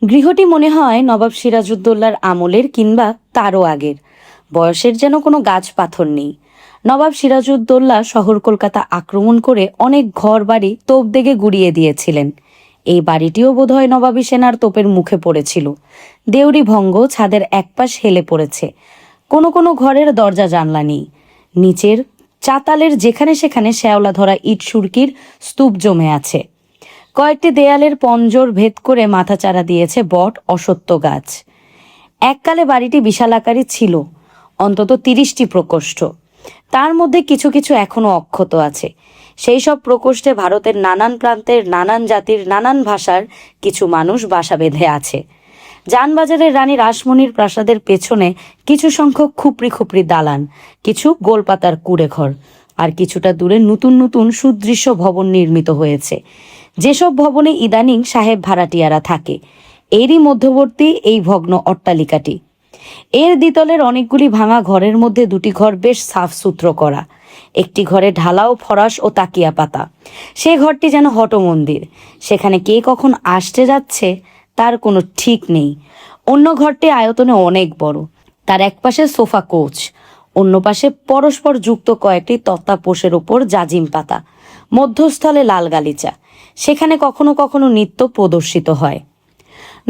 গৃহটি মনে হয় নবাব সিরাজউদ্দৌলার আমলের কিংবা তারও আগের। বয়সের যেন কোনো গাছ পাথর নেই। নবাব সিরাজউদ্দৌলা শহর কলকাতা আক্রমণ করে অনেক ঘর বাড়ি তোপ দেগে গুড়িয়ে দিয়েছিলেন। এই বাড়িটিও বোধহয় নবাবী সেনার তোপের মুখে পড়েছিল। দেউড়ি ভঙ্গ, ছাদের একপাশ হেলে পড়েছে। কোনো কোনো ঘরের দরজা জানলা নেই। নিচের চাতালের যেখানে সেখানে শ্যাওলা ধরা ইট সুরকির স্তূপ জমে আছে। কয়েকটি দেয়ালের পঞ্জর ভেদ করে মাথাচাড়া দিয়েছে বট অশ্বত্থ গাছ। এককালে বাড়িটি বিশালাকারী ছিল, অন্তত 30টি প্রকোষ্ঠ। তার মধ্যে কিছু কিছু এখনো অক্ষত আছে। সেই সব প্রকোষ্ঠে ভারতের নানান প্রান্তের নানান জাতির নানান ভাষার কিছু মানুষ বাসা বেঁধে আছে। জানবাজারের রানী রাসমণির প্রাসাদের পেছনে কিছু সংখ্যক খুপড়ি খুপড়ি দালান, কিছু গোলপাতার কুড়ে ঘর, আর কিছুটা দূরে নতুন নতুন সুদৃশ্য ভবন নির্মিত হয়েছে, যেসব ভবনে ইদানিং সাহেব ভাড়াটিয়ারা থাকে। এরই মধ্যবর্তী এই ভগ্ন অট্টালিকাটি। এর দ্বিতলের অনেকগুলি ভাঙা ঘরের মধ্যে দুটি ঘর বেশ সাফসুতরো করা। একটি ঘরে ঢালাও ফরাস ও তাকিয়া পাতা। সে ঘরটি যেন হটমন্দির, সেখানে কে কখন আসতে যাচ্ছে তার কোনো ঠিক নেই। অন্য ঘরটি আয়তনে অনেক বড়, তার একপাশে সোফা কোচ, অন্য পাশে পরস্পর যুক্ত কয়েকটি তক্তাপোষের ওপর জাজিম পাতা, মধ্যস্থলে লাল গালিচা। সেখানে কখনো কখনো নৃত্য প্রদর্শিত হয়।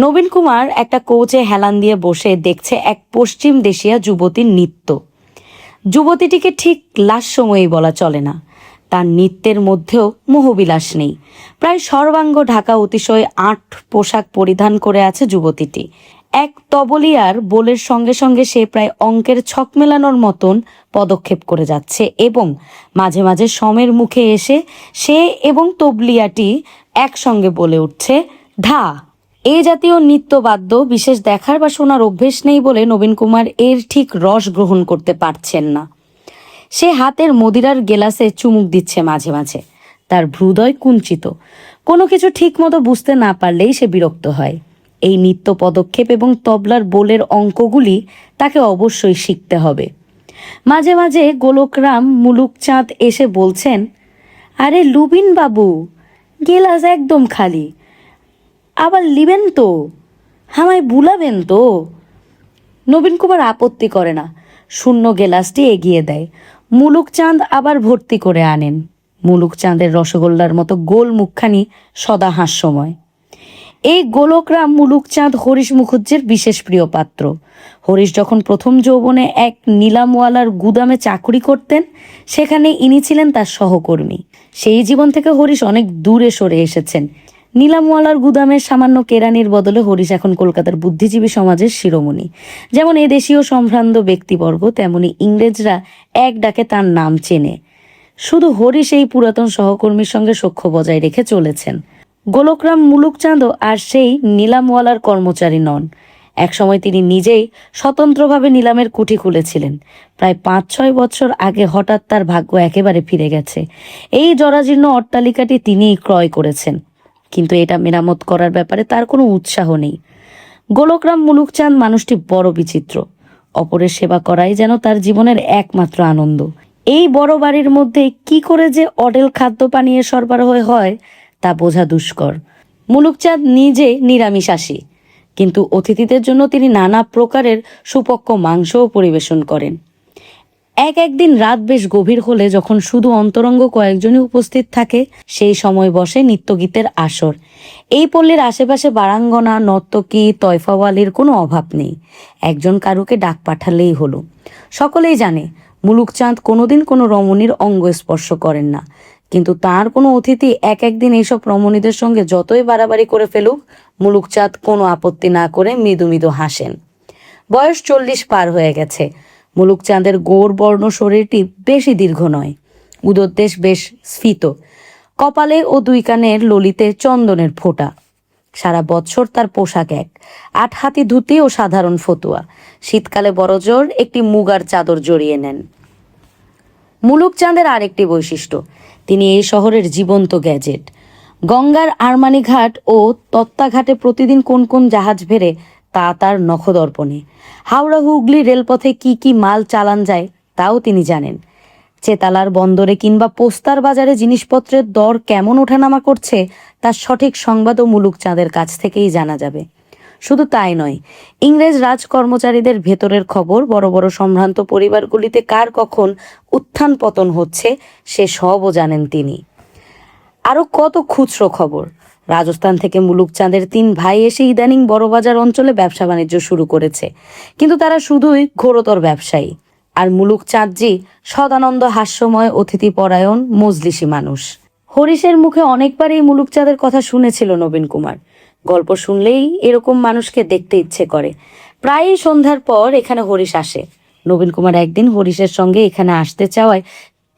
নবীন কুমার একটা কোচে হেলান দিয়ে বসে দেখছে এক পশ্চিম দেশীয়া যুবতীর নৃত্য। যুবতীটিকে ঠিক লাস্যময়ী বলা চলে না, তার নৃত্যের মধ্যেও মোহবিলাস নেই। প্রায় সর্বাঙ্গ ঢাকা অতিশয় আঁট পোশাক পরিধান করে আছে যুবতীটি। এক তবলিয়ার বোলের সঙ্গে সঙ্গে সে প্রায় অঙ্কের ছক মেলানোর মতন পদক্ষেপ করে যাচ্ছে এবং মাঝে মাঝে সমের মুখে এসে সে এবং তবলিয়াটি একসঙ্গে বলে উঠছে ধা। এই জাতীয় নৃত্যবাদ্য বিশেষ দেখার বা শোনার অভ্যেস নেই বলে নবীন কুমার এর ঠিক রস গ্রহণ করতে পারছেন না। সে হাতের মদিরার গেলাসে চুমুক দিচ্ছে মাঝে মাঝে। তার হৃদয় কুঞ্চিত। কোনো কিছু ঠিক মতো বুঝতে না পারলেই সে বিরক্ত হয়। এই নৃত্য পদক্ষেপ এবং তবলার বোলের অঙ্কগুলি তাকে অবশ্যই শিখতে হবে। মাঝে মাঝে গোলকরাম মুলুকচাঁদ এসে বলছেন, আরে লুবিন বাবু, গেলাস একদম খালি, আবার লিবেন তো, হামায় বুলাবেন তো। নবীন কুমার আপত্তি করে না, শূন্য গেলাসটি এগিয়ে দেয়। মুলুকচাঁদ আবার ভর্তি করে আনেন। মুলুকচাঁদের রসগোল্লার মতো গোল মুখখানি সদা হাস্যময়। এই গোলকরাম মুলুকচাঁদ হরিশ মুখুজ্জের বিশেষ প্রিয় পাত্র। হরিশ যখন প্রথম যৌবনে এক নিলামওয়ালার গুদামে চাকরি করতেন, সেখানে ইনি ছিলেন তার সহকর্মী। সেই জীবন থেকে হরিশ অনেক দূরে সরে এসেছেন। নিলামওয়ালার গুদামের সামান্য কেরানির বদলে হরিশ এখন কলকাতার বুদ্ধিজীবী সমাজের শিরোমণি। যেমন এদেশীয় সম্ভ্রান্ত ব্যক্তিবর্গ, তেমনি ইংরেজরা এক ডাকে তার নাম চেনে। শুধু হরিশ এই পুরাতন সহকর্মীর সঙ্গে সখ্য বজায় রেখে চলেছেন। গোলকরাম মুলুকচাঁদও আর সেই নিলামওয়ালার কর্মচারী নন। একসময় তিনি নিজেই স্বতন্ত্রভাবে নিলামের কুঠি খুলেছিলেন। প্রায় 5-6 বছর আগে হঠাৎ তার ভাগ্য একেবারে ফিরে গেছে। এই জরাজীর্ণ অট্টালিকাটি তিনিই ক্রয় করেছেন, কিন্তু এটা মেরামত করার ব্যাপারে তার কোনো উৎসাহ নেই। গোলকরাম মুলুকচাঁদ মানুষটি বড় বিচিত্র। অপরের সেবা করাই যেন তার জীবনের একমাত্র আনন্দ। এই বড় বাড়ির মধ্যে কি করে যে অডেল খাদ্য পানীয় সরবরাহ হয় তা বোঝা দুষ্কর। মুলুকচাঁদ নিজে নিরামিষাশী, কিন্তু অতিথিদের জন্য তিনি নানা প্রকারের সুপক্ক মাংসও পরিবেশন করেন। একদিন রাত বেশ গভীর হলে যখন শুধু অন্তরঙ্গ কয়েকজনই উপস্থিত থাকে, সেই সময় বসে নৃত্যগীতের আসর। এই পল্লীর আশেপাশে বারাঙ্গনা, নর্তকী, তয়ফাওয়ালির কোনো অভাব নেই। একজন কারুকে ডাক পাঠালেই হলো। সকলেই জানে মুলুকচাঁদ কোনোদিন কোনো রমণীর অঙ্গ স্পর্শ করেন না, কিন্তু তার কোনো অতিথি একদিন এইসব রমণীদের সঙ্গে যতই বাড়াবাড়ি করে ফেলুক, মুলুকচাঁদ কোনো আপত্তি না করে মৃদু মৃদু হাসেন। বয়স 40 পার হয়ে গেছে। মুলুকচাঁদের গৌরবর্ণ শরীরটি বেশি দীর্ঘ নয়, উদরদেশ বেশ স্ফীত, কপালে ও 2 কানের ললিতে চন্দনের ফোঁটা। সারা বৎসর তার পোশাক এক, 8 হাতি ধুতি ও সাধারণ ফতুয়া। শীতকালে বড়জোর একটি মুগার চাদর জড়িয়ে নেন। মুলুকচাঁদের আরেকটি বৈশিষ্ট্য, তিনি এই শহরের জীবন্ত গ্যাজেট। গঙ্গার আরমানি ঘাট ও তত্ত্বাঘাটে প্রতিদিন কোন কোন জাহাজ ভেড়ে তা তার নখদর্পণে। হাওড়া হুগলি রেলপথে কি কি মাল চালান যায় তাও তিনি জানেন। চেতালার বন্দরে কিংবা পোস্তার বাজারে জিনিসপত্রের দর কেমন ওঠানামা করছে তার সঠিক সংবাদও মুলুকচাঁদের কাছ থেকেই জানা যাবে। শুধু তাই নয়, ইংরেজ রাজ কর্মচারীদের ভেতরের খবর, বড় বড় সম্ভ্রান্ত পরিবারগুলিতে কার কখন উত্থান পতন হচ্ছে সে সবও জানেন তিনি। আরও কত খুচরো খবর। রাজস্থান থেকে মুলুকচাঁদের 3 ভাই এসে ইদানিং বড়বাজার অঞ্চলে ব্যবসা বাণিজ্য শুরু করেছে, কিন্তু তারা শুধুই ঘোরতর ব্যবসায়ী। আর মুলুকচাঁদজি সদানন্দ, হাস্যময়, অতিথিপরায়ণ, মজলিসি মানুষ। হরিশের মুখে অনেকবার এই মুলুকচাঁদের কথা শুনেছিল নবীন কুমার। গল্প শুনলেই এরকম মানুষকে দেখতে ইচ্ছে করে। প্রায়ই সন্ধ্যার পর এখানে হরিশ আসে। নবীন কুমার একদিন হরিশের সঙ্গে এখানে আসতে চাওয়ায়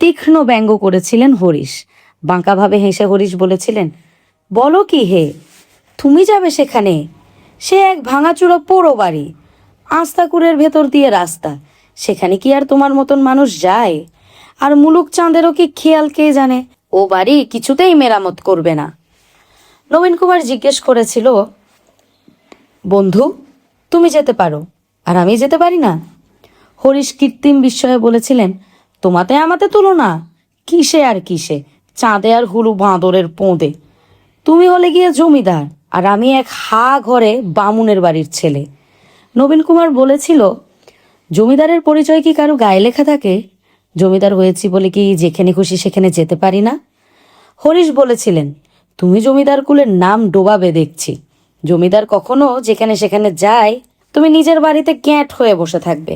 তীক্ষ্ণ ব্যঙ্গ করেছিলেন হরিশ। বাঁকাভাবে হেসে হরিশ বলেছিলেন, বলো কি হে, তুমি যাবে সেখানে? সে এক ভাঙাচুরো পোড়ো বাড়ি, আস্তাকুরের ভেতর দিয়ে রাস্তা, সেখানে কি আর তোমার মতন মানুষ যায়? আর মুলুকচাঁদেরও কি খেয়াল কে জানে, ও বাড়ি কিছুতেই মেরামত করবে না। নবীন কুমার জিজ্ঞেস করেছিল, বন্ধু তুমি যেতে পারো আর আমি যেতে পারি না? হরিশ কৃত্রিম বিস্ময়ে বলেছিলেন, তোমাতে আমাতে তুলনা? কিসে আর কিসে, চাঁদে আর হুলু বাঁদরের পোঁদে। তুমি হলে গিয়ে জমিদার, আর আমি এক হা ঘরে বামুনের বাড়ির ছেলে। নবীন কুমার বলেছিল, জমিদারের পরিচয় কি কারো গায়ে লেখা থাকে? জমিদার হয়েছি বলে কি যেখানে খুশি সেখানে যেতে পারি না? হরিশ বলেছিলেন, তুমি জমিদার কুলের নাম ডোবাবে দেখছি। জমিদার কখনো যেখানে সেখানে যায়, তুমি নিজের বাড়িতে গ্যাঁট হয়ে বসে থাকবে।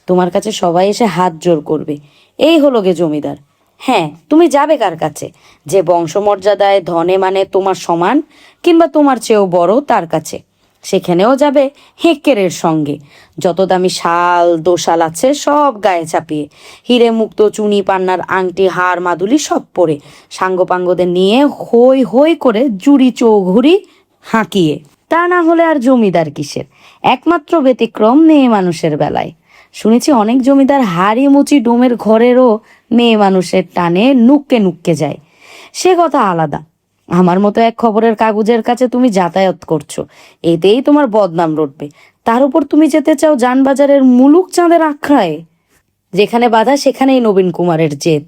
তোমার কাছে সবাই এসে হাত জোর করবে, এই হলো গে জমিদার। হ্যাঁ, তুমি যাবে কার কাছে? যে বংশমর্যাদায় ধনে মানে তোমার সমান কিংবা তোমার চেয়েও বড় তার কাছে। সেখানেও যাবে হেক্কেরের সঙ্গে। যত দামি শাল দোশাল আছে সব গায়ে চাপিয়ে, হিরে মুক্ত চুনি পান্নার আংটি হার মাদুলি সব পরে, সাঙ্গপাঙ্গদের নিয়ে হই হই করে জুড়ি চৌঘুরি হাঁকিয়ে। তা না হলে আর জমিদার কিসের? একমাত্র ব্যতিক্রম মেয়ে মানুষের বেলায়। শুনেছি অনেক জমিদার হাড়ি মুচি ডোমের ঘরেরও মেয়ে মানুষের টানে নুক্কে নুক্কে যায়। সে কথা আলাদা। আমার মতো এক খবরের কাগজের কাছে তুমি যাতায়াত করছো, এতেই তোমার বদনাম রটবে। তার উপর তুমি যেতে চাও জানবাজারের মুলুকচাঁদের আখড়ায়। যেখানে বাধা সেখানেই নবীন কুমারের জেদ।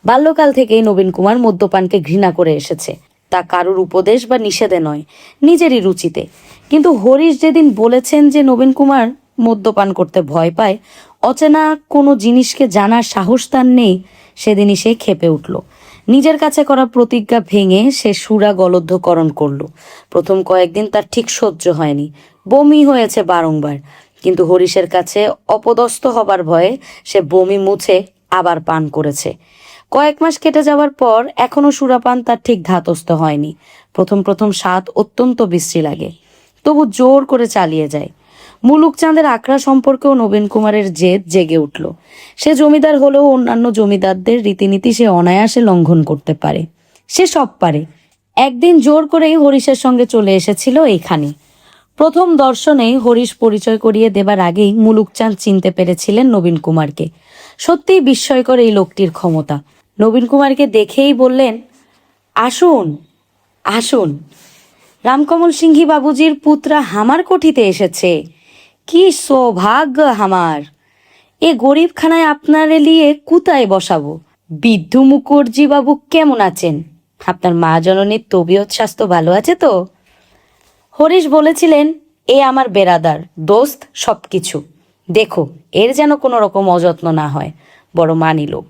বাল্যকাল থেকেই নবীন কুমার মদ্যপানকে ঘৃণা করে এসেছে। তা কারুর উপদেশ বা নিষেধে নয়, নিজেরই রুচিতে। কিন্তু হরিশ যেদিন বলেছেন যে নবীন কুমার মদ্যপান করতে ভয় পায়, অচেনা কোনো জিনিসকে জানার সাহস তার নেই, সেদিনই সে ক্ষেপে উঠল। নিজের কাছে করা প্রতিজ্ঞা ভেঙে সে সুরা গলদ্ধকরণ করল। প্রথম কয়েকদিন তার ঠিক সহ্য হয়নি, বমি হয়েছে বারংবার। কিন্তু হরিশের কাছে অপদস্থ হবার ভয়ে সে বমি মুছে আবার পান করেছে। কয়েক মাস কেটে যাওয়ার পর এখনো সুরাপান তার ঠিক ধাতস্থ হয়নি। প্রথম প্রথম স্বাদ অত্যন্ত বিশ্রী লাগে, তবু জোর করে চালিয়ে যায়। মুলুকচাঁদের আখড়া সম্পর্কেও নবীন কুমারের জেদ জেগে উঠল। সে জমিদার হলেও অন্যান্য জমিদারদের রীতিনীতি সে অনায়াসে লঙ্ঘন করতে পারে, সে সব পারে। একদিন জোর করেই হরিশের সঙ্গে চলে এসেছিল এখানে। প্রথম দর্শনেই হরিশ পরিচয় করিয়ে দেবার আগেই মুলুকচাঁদ চিনতে পেরেছিলেন নবীন কুমারকে। সত্যিই বিস্ময়কর এই লোকটির ক্ষমতা। নবীন কুমারকে দেখেই বললেন, আসুন আসুন, রামকমল সিংহি বাবুজির পুত্রা হামার কোঠিতে এসেছে। কি সৌভাগ্য হামার! এ গরিবখানায় আপনারে লিয়ে কুতায় বসাবো। বিদ্ধু মুখর্জি বাবু কেমন আছেন? আপনার মা জননীর তবিয়ত স্বাস্থ্য ভালো আছে তো? হরিশ বলেছিলেন, এ আমার বেরাদার, দোস্ত, সব কিছু। দেখো এর যেন কোনো রকম অযত্ন না হয়, বড় মানি লোক।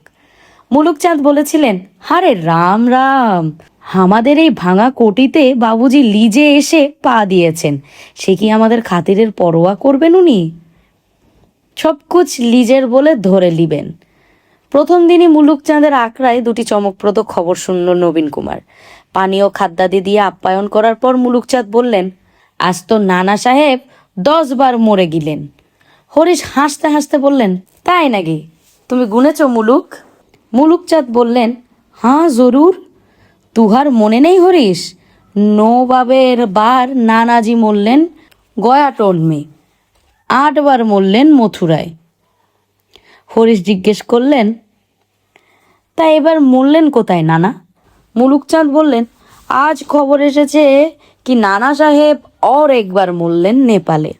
মুলুকচাঁদ বলেছিলেন, হারে রাম রাম, আমাদের এই ভাঙা কোটিতে বাবুজি লিজে এসে পা দিয়েছেন, সে কি আমাদের খাতিরের পরোয়া করবেন উনি? সবকুছ লিজের বলে ধরে লিবেন। প্রথম দিনই মুলুকচাঁদের আখড়ায় 2টি চমকপ্রদ খবর শুনল নবীন কুমার। পানীয় খাদ্যাদি দিয়ে আপ্যায়ন করার পর মুলুকচাঁদ বললেন, আজ তো নানা সাহেব 10 বার মরে গিলেন। হরিশ হাসতে হাসতে বললেন, তাই নাকি? তুমি গুনেছ মুলুক? মুলুকচাঁদ বললেন, হ্যাঁ জরুর। তুহার মনে নেই হরিশ? নবাবের বার নানাজি মরলেন গয়াটোন মে, 8 বার মরলেন মথুরায়। হরিশ জিজ্ঞেস করলেন, তা এবার মরলেন কোথায় নানা? মুলুকচাঁদ বললেন, আজ খবর এসেছে কি নানা সাহেব और একবার মরলেন নেপালে।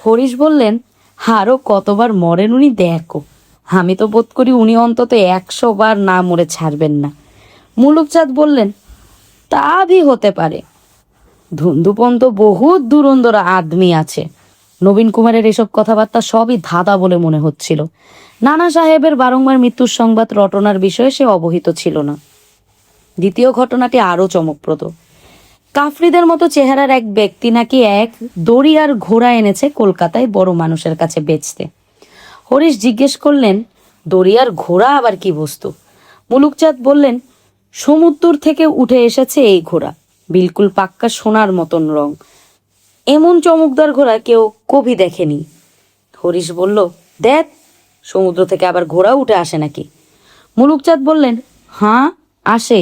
হরিশ বললেন, আরও কতবার মরেন উনি দেখো, আমি তো বোধ করি উনি অন্তত 100 বার না মরে ছাড়বেন না। মুলুকচাঁদ বললেন, তা ভি হতে পারে। ধুন্দুপন্ত বহুত দুরন্দর আদমি আছে। নবীন কুমারের এসব কথাবার্তা সবই ধাঁধা বলে মনে হচ্ছিল। নানা সাহেবের বারংবার মৃত্যুর সংবাদ রটনার বিষয়ে সে অবহিত ছিল না। দ্বিতীয় ঘটনাটি আরও চমকপ্রদ। কাফরিদের মতো চেহারার এক ব্যক্তি নাকি এক দড়ি আর ঘোড়া এনেছে কলকাতায় বড় মানুষের কাছে বেচতে। হরিশ জিজ্ঞেস করলেন, দড়ি আর ঘোড়া আবার কি বস্তু? মুলুকচাঁদ বললেন, সমুদ্র থেকে উঠে এসেছে এই ঘোড়া, বিলকুল পাক্কা সোনার মতন রং। এমন চমকদার ঘোড়া কেউ কবি দেখেনি। হরিশ বলল, দেখ, সমুদ্র থেকে আবার ঘোড়া উঠে আসে নাকি? মুলুকচাঁদ বললেন, হ্যাঁ আসে,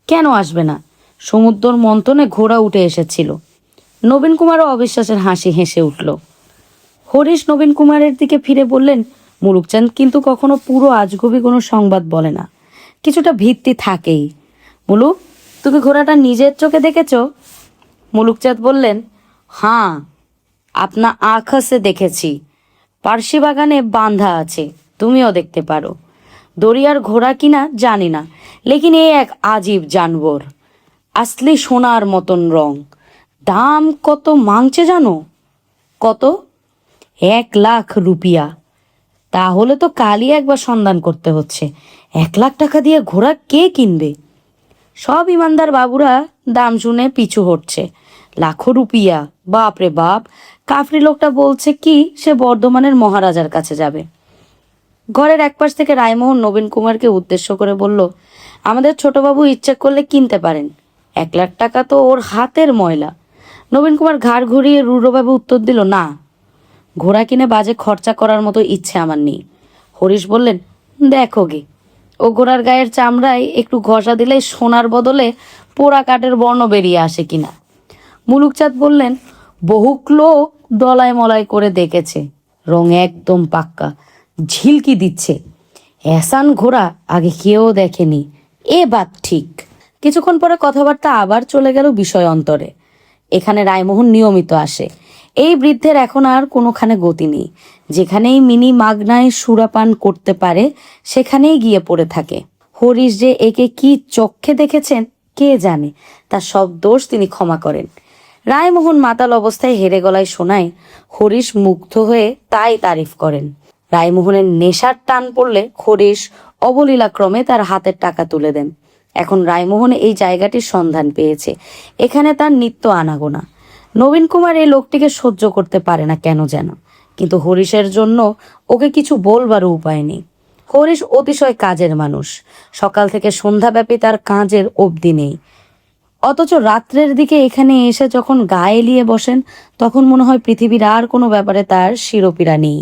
কেন আসবে না? সমুদ্র মন্থনে ঘোড়া উঠে এসেছিল। নবীন কুমারও অবিশ্বাসের হাসি হেসে উঠল। হরিশ নবীন কুমারের দিকে ফিরে বললেন, মুলুকচাঁদ কিন্তু কখনো পুরো আজগুবি কোনো সংবাদ বলে না, কিছুটা ভিত্তি থাকেই। মুলুক, তুমি ঘোড়াটা নিজের চোখে দেখেছ? মুলুকচাঁদ বললেন, হ্যাঁ, আপনা আঁখ সে দেখেছি, পার্সি বাগানে বাঁধা আছে, তুমিও দেখতে পারো। দড়িয়ার ঘোড়া কিনা জানি না, লেকিন এ এক আজীব জানবর, আসলি সোনার মতন রং। দাম কত মাংছে জানো? কত? 1,00,000 রুপিয়া। তাহলে তো কালই একবার সন্ধান করতে হচ্ছে। 1,00,000 টাকা দিয়ে ঘোড়া কে কিনবে? সব ইমানদার বাবুরা দাম শুনে পিছু হটছে। লাখো রুপিয়া, বাপ রে বাপ! কাফরি লোকটা বলছে কি সে বর্ধমানের মহারাজার কাছে যাবে। ঘরের একপাশ থেকে রায়মোহন নবীন কুমারকে উদ্দেশ্য করে বলল, আমাদের ছোটবাবু ইচ্ছে করলে কিনতে পারেন, 1,00,000 টাকা তো ওর হাতের ময়লা। নবীন কুমার ঘাড় ঘুরিয়ে রূঢ়ভাবে উত্তর দিল, না, ঘোড়া কিনে বাজে খরচা করার মতো ইচ্ছে আমার নেই। হরিশ বললেন, দেখো গে, ও ঘোড়ার গায়ের চামড়ায় একটু ঘষা দিলেই সোনার বদলে পোড়া কাঠের বর্ণ বেরিয়ে আসে কিনা। মুলুকচাঁদ বললেন, বহুক লোক দলায় মলায় করে দেখেছে, রং একদম পাক্কা, ঝিলকি দিচ্ছে। এসান ঘোড়া আগে কেউ দেখেনি, এ বাত ঠিক। কিছুক্ষণ পরে কথাবার্তা আবার চলে গেল বিষয় অন্তরে। এখানে রায়মোহন নিয়মিত আসে। এই বৃদ্ধের এখন আর কোনোখানে গতি নেই। যেখানেই মিনি মাগনায় সুরাপান করতে পারে সেখানেই গিয়ে পড়ে থাকে। হরিশ যে একে কি চক্ষে দেখেছেন কে জানে, তার সব দোষ তিনি ক্ষমা করেন। রায়মোহন মাতাল অবস্থায় হেরে গলায় শোনায়, হরিশ মুগ্ধ হয়ে তাই তারিফ করেন। রায়মোহনের নেশার টান পড়লে হরিশ অবলীলাক্রমে তার হাতের টাকা তুলে দেন। এখন রায়মোহন এই জায়গাটির সন্ধান পেয়েছে, এখানে তার নিত্য আনাগোনা। নবীন কুমার এই লোকটিকে সহ্য করতে পারে না কেন যেন, কিন্তু হরিশের জন্য ওকে কিছু বলবারও উপায় নেই। হরিশ অতিশয় কাজের মানুষ, সকাল থেকে সন্ধ্যাব্যাপী তার কাজের অবধি নেই। অথচ রাত্রের দিকে এখানে এসে যখন গায়ে এলিয়ে বসেন তখন মনে হয় পৃথিবীর আর কোনো ব্যাপারে তার শিরোপীড়া নেই।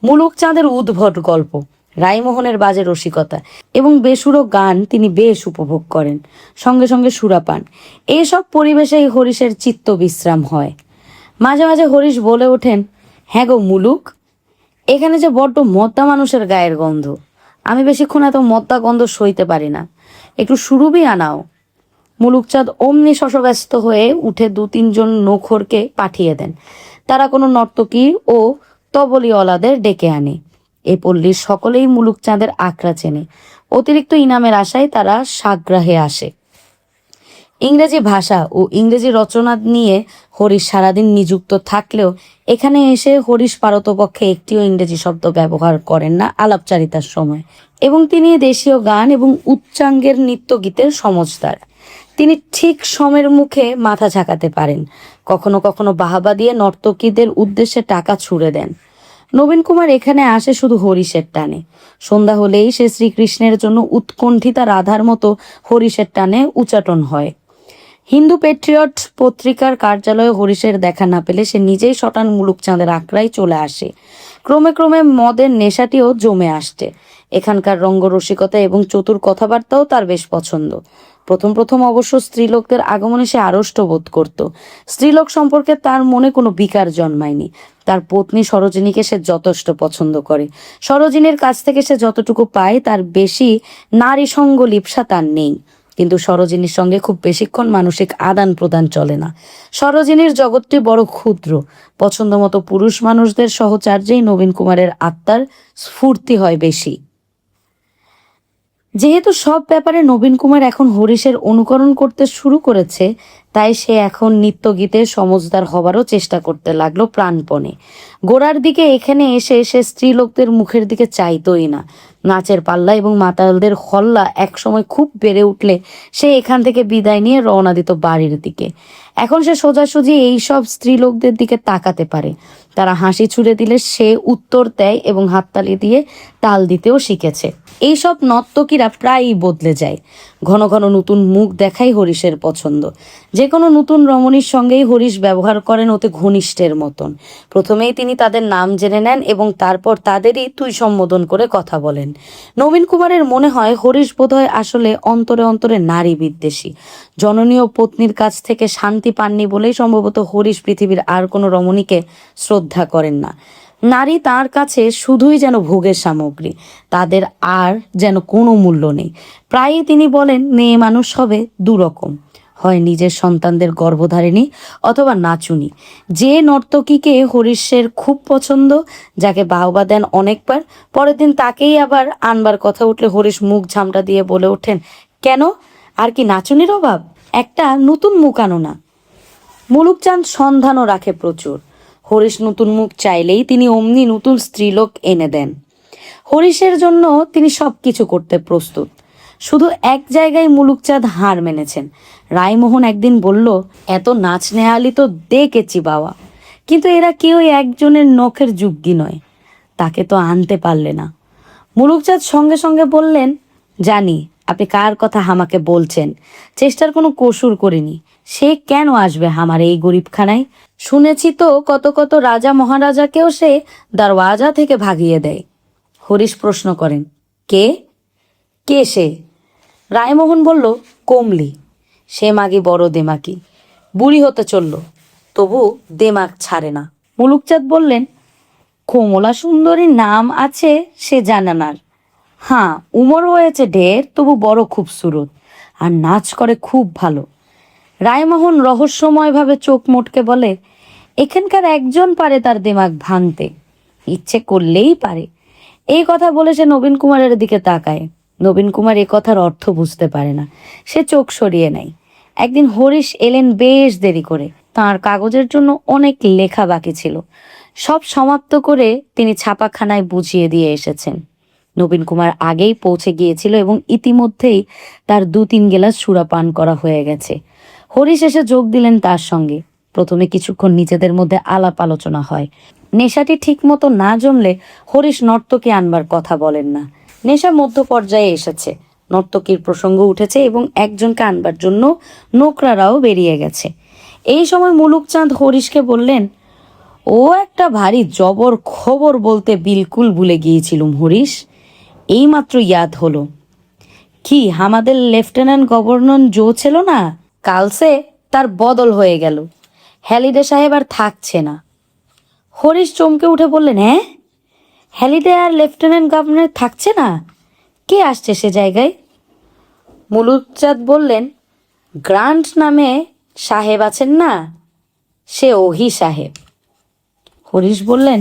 মুলুকচাঁদের উদ্ভট গল্প, রায়মোহনের বাজে রসিকতা এবং বেসুরো গান তিনি বেশ উপভোগ করেন, সঙ্গে সঙ্গে সুরাপান, এইসব পরিবেশেই হরিশের চিত্ত বিশ্রাম হয়। মাঝে মাঝে হরিশ বলে ওঠেন, হ্যাঁ গো মুলুক, এখানে যে বড্ড মদ্দা মানুষের গায়ের গন্ধ, আমি বেশিক্ষণ এত মদ্দা গন্ধ সইতে পারি না, একটু সুরুবি আনাও। মুলুকচাঁদ অমনি শশব্যস্ত হয়ে উঠে 2-3 জন নৌখরকে পাঠিয়ে দেন। তারা কোনো নর্তকী ও তবলিওয়ালাদের ডেকে আনে। এ পল্লীর সকলেই মুলুকচাঁদের আখড়া চেনে। অতিরিক্ত ইনামের আশায় তারা সাগ্রাহে আসে। ইংরেজি ভাষা ও ইংরেজি রচনা নিয়ে হরিশ সারাদিন নিযুক্ত থাকলেও এখানে এসে হরিশ পারতপক্ষে একটিও ইংরেজি শব্দ ব্যবহার করেন না আলাপচারিতার সময়, এবং তিনি দেশীয় গান এবং উচ্চাঙ্গের নৃত্যগীতের সমজদার। তিনি ঠিক সমের মুখে মাথা ঝাঁকাতে পারেন, কখনো কখনো বাহাবা দিয়ে নর্তকীদের উদ্দেশ্যে টাকা ছুঁড়ে দেন। নবীন কুমার এখানে আসে শুধু হরিশের টানে। সন্ধ্যা হলেই সে শ্রীকৃষ্ণের জন্য উৎকণ্ঠিতা রাধার মতো হরিশের টানে উচাটন হয়। হিন্দু পেট্রিয়ট পত্রিকার কার্যালয়ে হরিশের দেখা না পেলে সে নিজেই শটান মুলুকচাঁদের আখড়ায় চলে আসে। ক্রমে ক্রমে মদের নেশাটিও জমে আসছে। এখানকার রঙ্গরসিকতা এবং চতুর কথাবার্তাও তার বেশ পছন্দ। প্রথম প্রথম অবশ্য স্ত্রীলোকদের আগমনে সে আড়ষ্ট বোধ করত। স্ত্রীলোক সম্পর্কে তার মনে কোনো বিকার জন্মায়নি। তার পত্নী সরোজিনীকে সে যথেষ্ট পছন্দ করে। সরোজিনীর কাছ থেকে সে যতটুকু পায় তার বেশি নারী সঙ্গ লিপ্সা তার নেই। কিন্তু সরোজিনীর সঙ্গে খুব বেশিক্ষণ মানসিক আদান প্রদান চলে না। সরোজিনীর জগৎটি বড় ক্ষুদ্র। পছন্দ মতো পুরুষ মানুষদের সহচার্যেই নবীন কুমারের আত্মার স্ফূর্তি হয় বেশি। যেহেতু সব ব্যাপারে নবীন কুমার এখন হরিশের অনুকরণ করতে শুরু করেছে, তাই সে এখন নৃত্যগীতে সমজদার হবারও চেষ্টা করতে লাগলো প্রাণপণে। গোড়ার দিকে এখানে এসে সে স্ত্রীলোকদের মুখের দিকে চাইতোই না। নাচের পাল্লা এবং মাতালদের হল্লা একসময় খুব বেড়ে উঠলে সে এখান থেকে বিদায় নিয়ে রওনা দিত বাড়ির দিকে। এখন সে সোজাসুজি এই সব স্ত্রীলোকদের দিকে তাকাতে পারে। তারা হাসি ছুড়ে দিলে সে উত্তর দেয় এবং হাততালি দিয়ে তাল দিতেও শিখেছে। এইসব নর্তকীরা প্রায়ই বদলে যায়। ঘন ঘন নতুন মুখ দেখাই হরিশের পছন্দ। যে কোনো নতুন রমণীর সঙ্গেই হরিশ ব্যবহার করেন অতি ঘনিষ্ঠের মতন। প্রথমেই তিনি তাদের নাম জেনে নেন এবং তারপর তাদেরই তুই সম্বোধন করে কথা বলেন। নবীন কুমারের মনে হয় হরিশ বোধহয় আসলে অন্তরে অন্তরে নারী বিদ্বেষী। জননীয় পত্নীর কাছ থেকে শান্তি পাননি বলেই সম্ভবত হরিশ পৃথিবীর আর কোনো রমণীকে শ্রদ্ধা করেন না। নারী তার কাছে শুধুই যেন ভোগের সামগ্রী, তাদের আর যেন কোনো মূল্য নেই। প্রায়ই তিনি বলেন মেয়ে মানুষ হবে দুরকম, হয় নিজের সন্তানদের গর্ভধারিণী অথবা নাচুনি। যে নর্তকীকে হরিশের খুব পছন্দ, যাকে বাহবা দেন অনেকবার, পরের দিন তাকেই আবার আনবার কথা উঠলে হরিশ মুখ ঝামটা দিয়ে বলে ওঠেন, কেন, আর কি নাচুনির অভাব? একটা নতুন মুখ আনো না। মুলুকচাঁদ সন্ধানও রাখে প্রচুর। হরিশ নতুন মুখ চাইলেই তিনি অমনি নতুন স্ত্রীলোক এনে দেন। হরিশের জন্য তিনি সব কিছু করতে প্রস্তুত। শুধু এক জায়গায় মুলুকচাঁদ হার মেনেছেন। রায়মোহন একদিন বলল, এত নাচ নেহালি তো দেখেছি বাবা, কিন্তু এরা কেউই একজনের নখের যোগ্যী নয়, তাকে তো আনতে পারলে না। মুলুকচাঁদ সঙ্গে সঙ্গে বললেন, জানি আপনি কার কথা আমাকে বলছেন, চেষ্টার কোনো কসুর করিনি, সে কেন আসবে আমার এই গরিবখানায়? শুনেছি তো কত কত রাজা মহারাজাকেও সে দরওয়াজা থেকে ভাগিয়ে দেয়। হরিশ প্রশ্ন করেন, কে কে সে? রায়মোহন বলল, কমলি। সে মাগি বড় দেমাকি, বুড়ি হতে চলল, তবু দেমাক ছাড়ে না। মুলুকচাঁদ বললেন, কমলা সুন্দরীর নাম আছে সে জানানার। হ্যাঁ, উমর হয়েছে ঢের, তবু বড় খুবসুরত, আর নাচ করে খুব ভালো। রায়মোহন রহস্যময়ভাবে চোখ মোটকে বলে, এখানকার একজন পারে তার দিমাগ ভাঙতে, ইচ্ছে করলেই পারে। এই কথা বলে সে নবীন কুমারের দিকে তাকায়। নবীন কুমার এ কথার অর্থ বুঝতে পারে না, সে চোখ সরিয়ে নেয়। একদিন হরিশ এলেন বেশ দেরি করে। তার কাগজের জন্য অনেক লেখা বাকি ছিল, সব সমাপ্ত করে তিনি ছাপাখানায় বুঝিয়ে দিয়ে এসেছেন। নবীন কুমার আগেই পৌঁছে গিয়েছিল এবং ইতিমধ্যেই তার 2-3 গেলাস সুরা পান করা হয়ে গেছে। হরিশ এসে যোগ দিলেন তার সঙ্গে। প্রথমে কিছুক্ষণ নিজেদের মধ্যে আলাপ আলোচনা হয়। নেশাটি ঠিক মতো না জমলে হরিশ নর্তকী আনবার কথা বলেন না। নেশা মধ্য পর্যায়ে এসেছে, নর্তকীর প্রসঙ্গ উঠেছে এবং একজনকে আনবার জন্য নোকরারাও বেরিয়ে গেছে। এই সময় মুলুকচাঁদ হরিশকে বললেন, ও একটা ভারী জবর খবর বলতে বিলকুল ভুলে গিয়েছিলুম হরিশ, এইমাত্র ইয়াদ হলো। কি আমাদের লেফটেন্যান্ট গভর্নর জো ছিল না, কালসে তার বদল হয়ে গেল, হ্যালিডে সাহেব আর থাকছে না। হরিশ চমকে উঠে বললেন, হ্যাঁ, হ্যালিডে আর লেফটেন্যান্ট গভর্নর থাকছে না? কে আসছে সে জায়গায়? মুলুকচাঁদ বললেন, গ্রান্ট নামে সাহেব আছেন না, সে ওহি সাহেব। হরিশ বললেন,